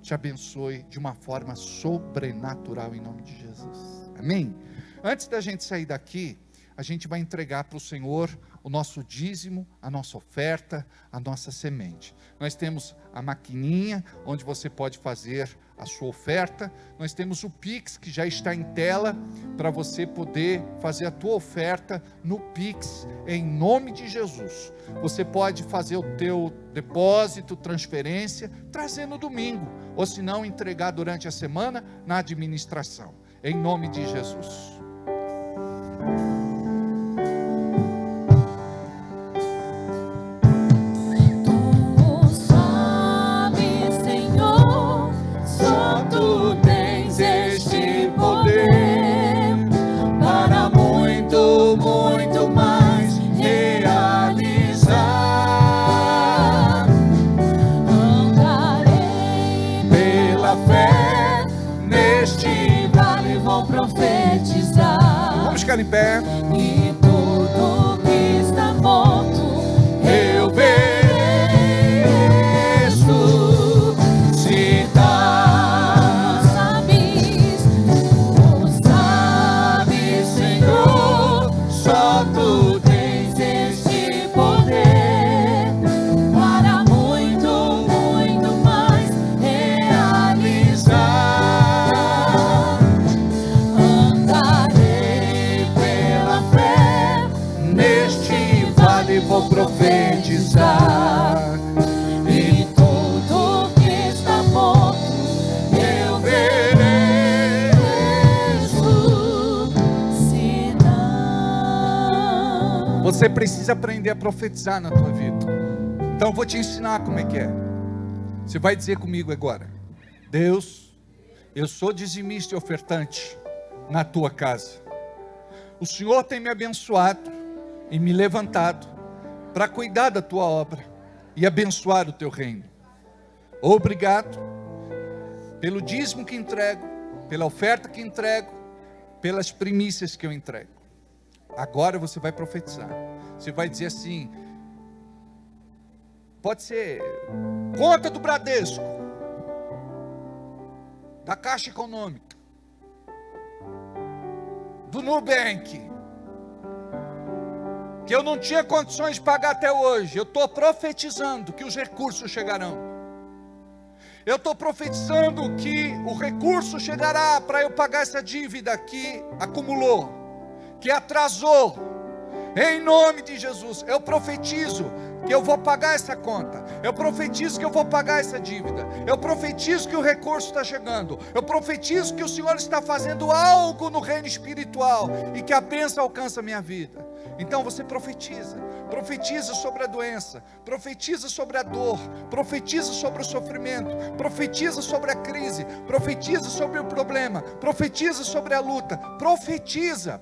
[SPEAKER 2] te abençoe de uma forma sobrenatural, em nome de Jesus, amém? Antes da gente sair daqui, a gente vai entregar para o Senhor o nosso dízimo, a nossa oferta, a nossa semente. Nós temos a maquininha, onde você pode fazer a sua oferta. Nós temos o Pix, que já está em tela, para você poder fazer a tua oferta no Pix, em nome de Jesus. Você pode fazer o teu depósito, transferência, trazer no domingo, ou se não, entregar durante a semana na administração, em nome de Jesus. Ficar em pé.
[SPEAKER 1] E tudo que está morto
[SPEAKER 2] eu vejo. Se dá,
[SPEAKER 1] sabes, Senhor,
[SPEAKER 2] só tu tens
[SPEAKER 1] este poder para muito, muito mais realizar.
[SPEAKER 2] Vou profetizar,
[SPEAKER 1] e tudo que está morto eu vejo. Se não,
[SPEAKER 2] você precisa aprender a profetizar na tua vida. Então eu vou te ensinar como é que é. Você vai dizer comigo agora: Deus, eu sou dizimista e ofertante na tua casa. O Senhor tem me abençoado e me levantado para cuidar da tua obra e abençoar o teu reino. Obrigado pelo dízimo que entrego, pela oferta que entrego, pelas primícias que eu entrego. Agora você vai profetizar. Você vai dizer assim, pode ser conta do Bradesco, da Caixa Econômica, do Nubank, que eu não tinha condições de pagar até hoje. Eu estou profetizando que os recursos chegarão. Eu estou profetizando que o recurso chegará para eu pagar essa dívida que acumulou, que atrasou. Em nome de Jesus, eu profetizo que eu vou pagar essa conta. Eu profetizo que eu vou pagar essa dívida. Eu profetizo que o recurso está chegando. Eu profetizo que o Senhor está fazendo algo no reino espiritual e que a bênção alcança a minha vida. Então você profetiza sobre a doença, profetiza sobre a dor, profetiza sobre o sofrimento, profetiza sobre a crise, profetiza sobre o problema, profetiza sobre a luta, profetiza.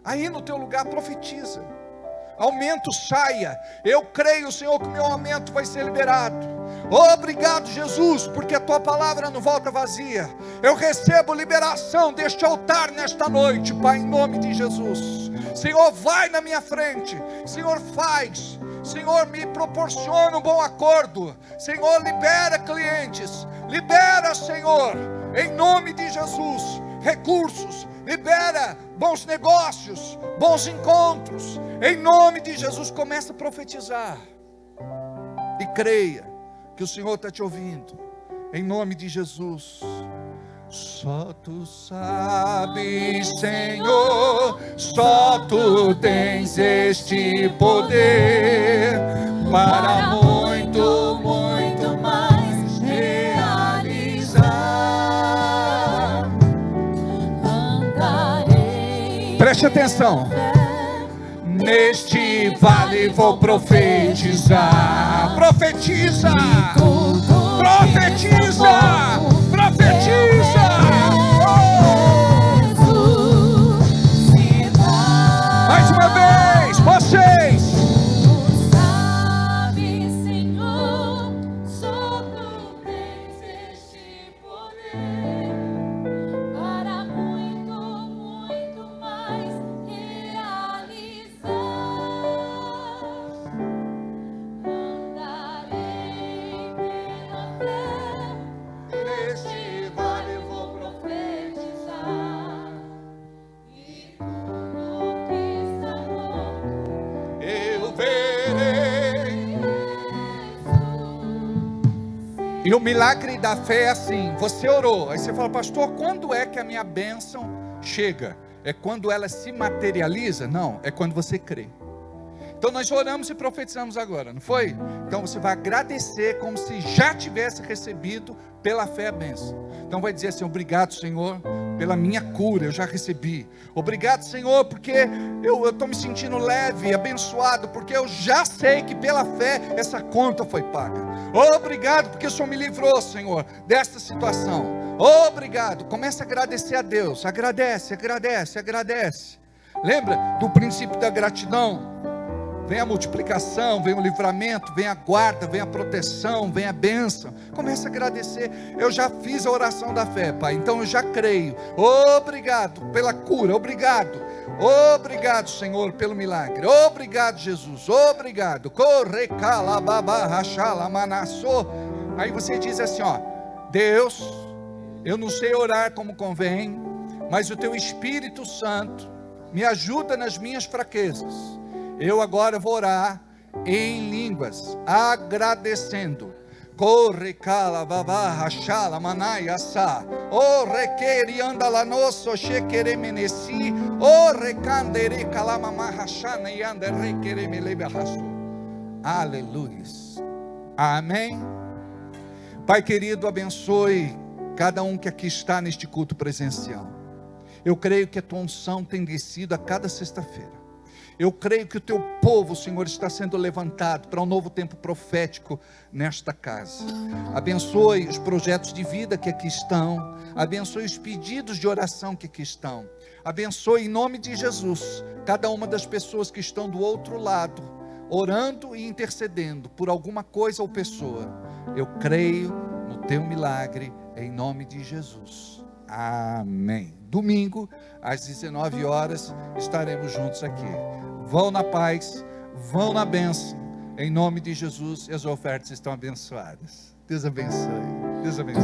[SPEAKER 2] Aí no teu lugar profetiza. Aumento saia. Eu creio, Senhor, que o meu aumento vai ser liberado. Obrigado, Jesus, porque a tua palavra não volta vazia. Eu recebo liberação deste altar nesta noite, Pai, em nome de Jesus. Senhor, vai na minha frente. Senhor, faz. Senhor, me proporciona um bom acordo. Senhor, libera clientes. Libera, Senhor, em nome de Jesus, recursos. Libera bons negócios, bons encontros. Em nome de Jesus, começa a profetizar. E creia que o Senhor está te ouvindo. Em nome de Jesus. Só tu sabes, Senhor, só tu tens este poder para muito, muito mais realizar. Andarei. Preste atenção. Neste vale vou profetizar. Profetiza! Profetiza! Profetiza! Mais uma vez, vocês!
[SPEAKER 1] Sabe, Senhor, só tu tens este poder para muito, muito mais realizar. Andarei pela fé, neste vale vou profetizar, e tudo que está pronto
[SPEAKER 2] Eu verei. E o milagre da fé é assim: você orou, aí você fala, pastor, quando é que a minha bênção chega? É quando ela se materializa? Não, é quando você crê. Então nós oramos e profetizamos agora, não foi? Então você vai agradecer como se já tivesse recebido pela fé a bênção. Então vai dizer assim: obrigado, Senhor, pela minha cura, eu já recebi. Obrigado, Senhor, porque eu estou me sentindo leve, abençoado, porque eu já sei que pela fé essa conta foi paga. Obrigado, porque o Senhor me livrou, Senhor, desta situação. Obrigado. Comece a agradecer a Deus. Agradece. Lembra do princípio da gratidão? Vem a multiplicação, vem o livramento, vem a guarda, vem a proteção, vem a bênção. Comece a agradecer. Eu já fiz a oração da fé, Pai, então eu já creio. Obrigado pela cura, obrigado. Obrigado, Senhor, pelo milagre. Obrigado, Jesus. Obrigado. Aí você diz assim, ó: Deus, eu não sei orar como convém, mas o teu Espírito Santo me ajuda nas minhas fraquezas. Eu agora vou orar em línguas, agradecendo. Corre cala babá rachala manaiasa. O requeri anda la nosso chequere menesi. O recandere calama mahachana e anda requere melebe raso. Aleluia. Amém. Pai querido, abençoe cada um que aqui está neste culto presencial. Eu creio que a tua unção tem descido a cada sexta-feira. Eu creio que o teu povo, Senhor, está sendo levantado para um novo tempo profético nesta casa. Abençoe os projetos de vida que aqui estão. Abençoe os pedidos de oração que aqui estão. Abençoe em nome de Jesus cada uma das pessoas que estão do outro lado, orando e intercedendo por alguma coisa ou pessoa. Eu creio no teu milagre em nome de Jesus. Amém. Domingo, às 19 horas, estaremos juntos aqui. Vão na paz, vão na bênção, em nome de Jesus, e as ofertas estão abençoadas. Deus abençoe. Deus abençoe.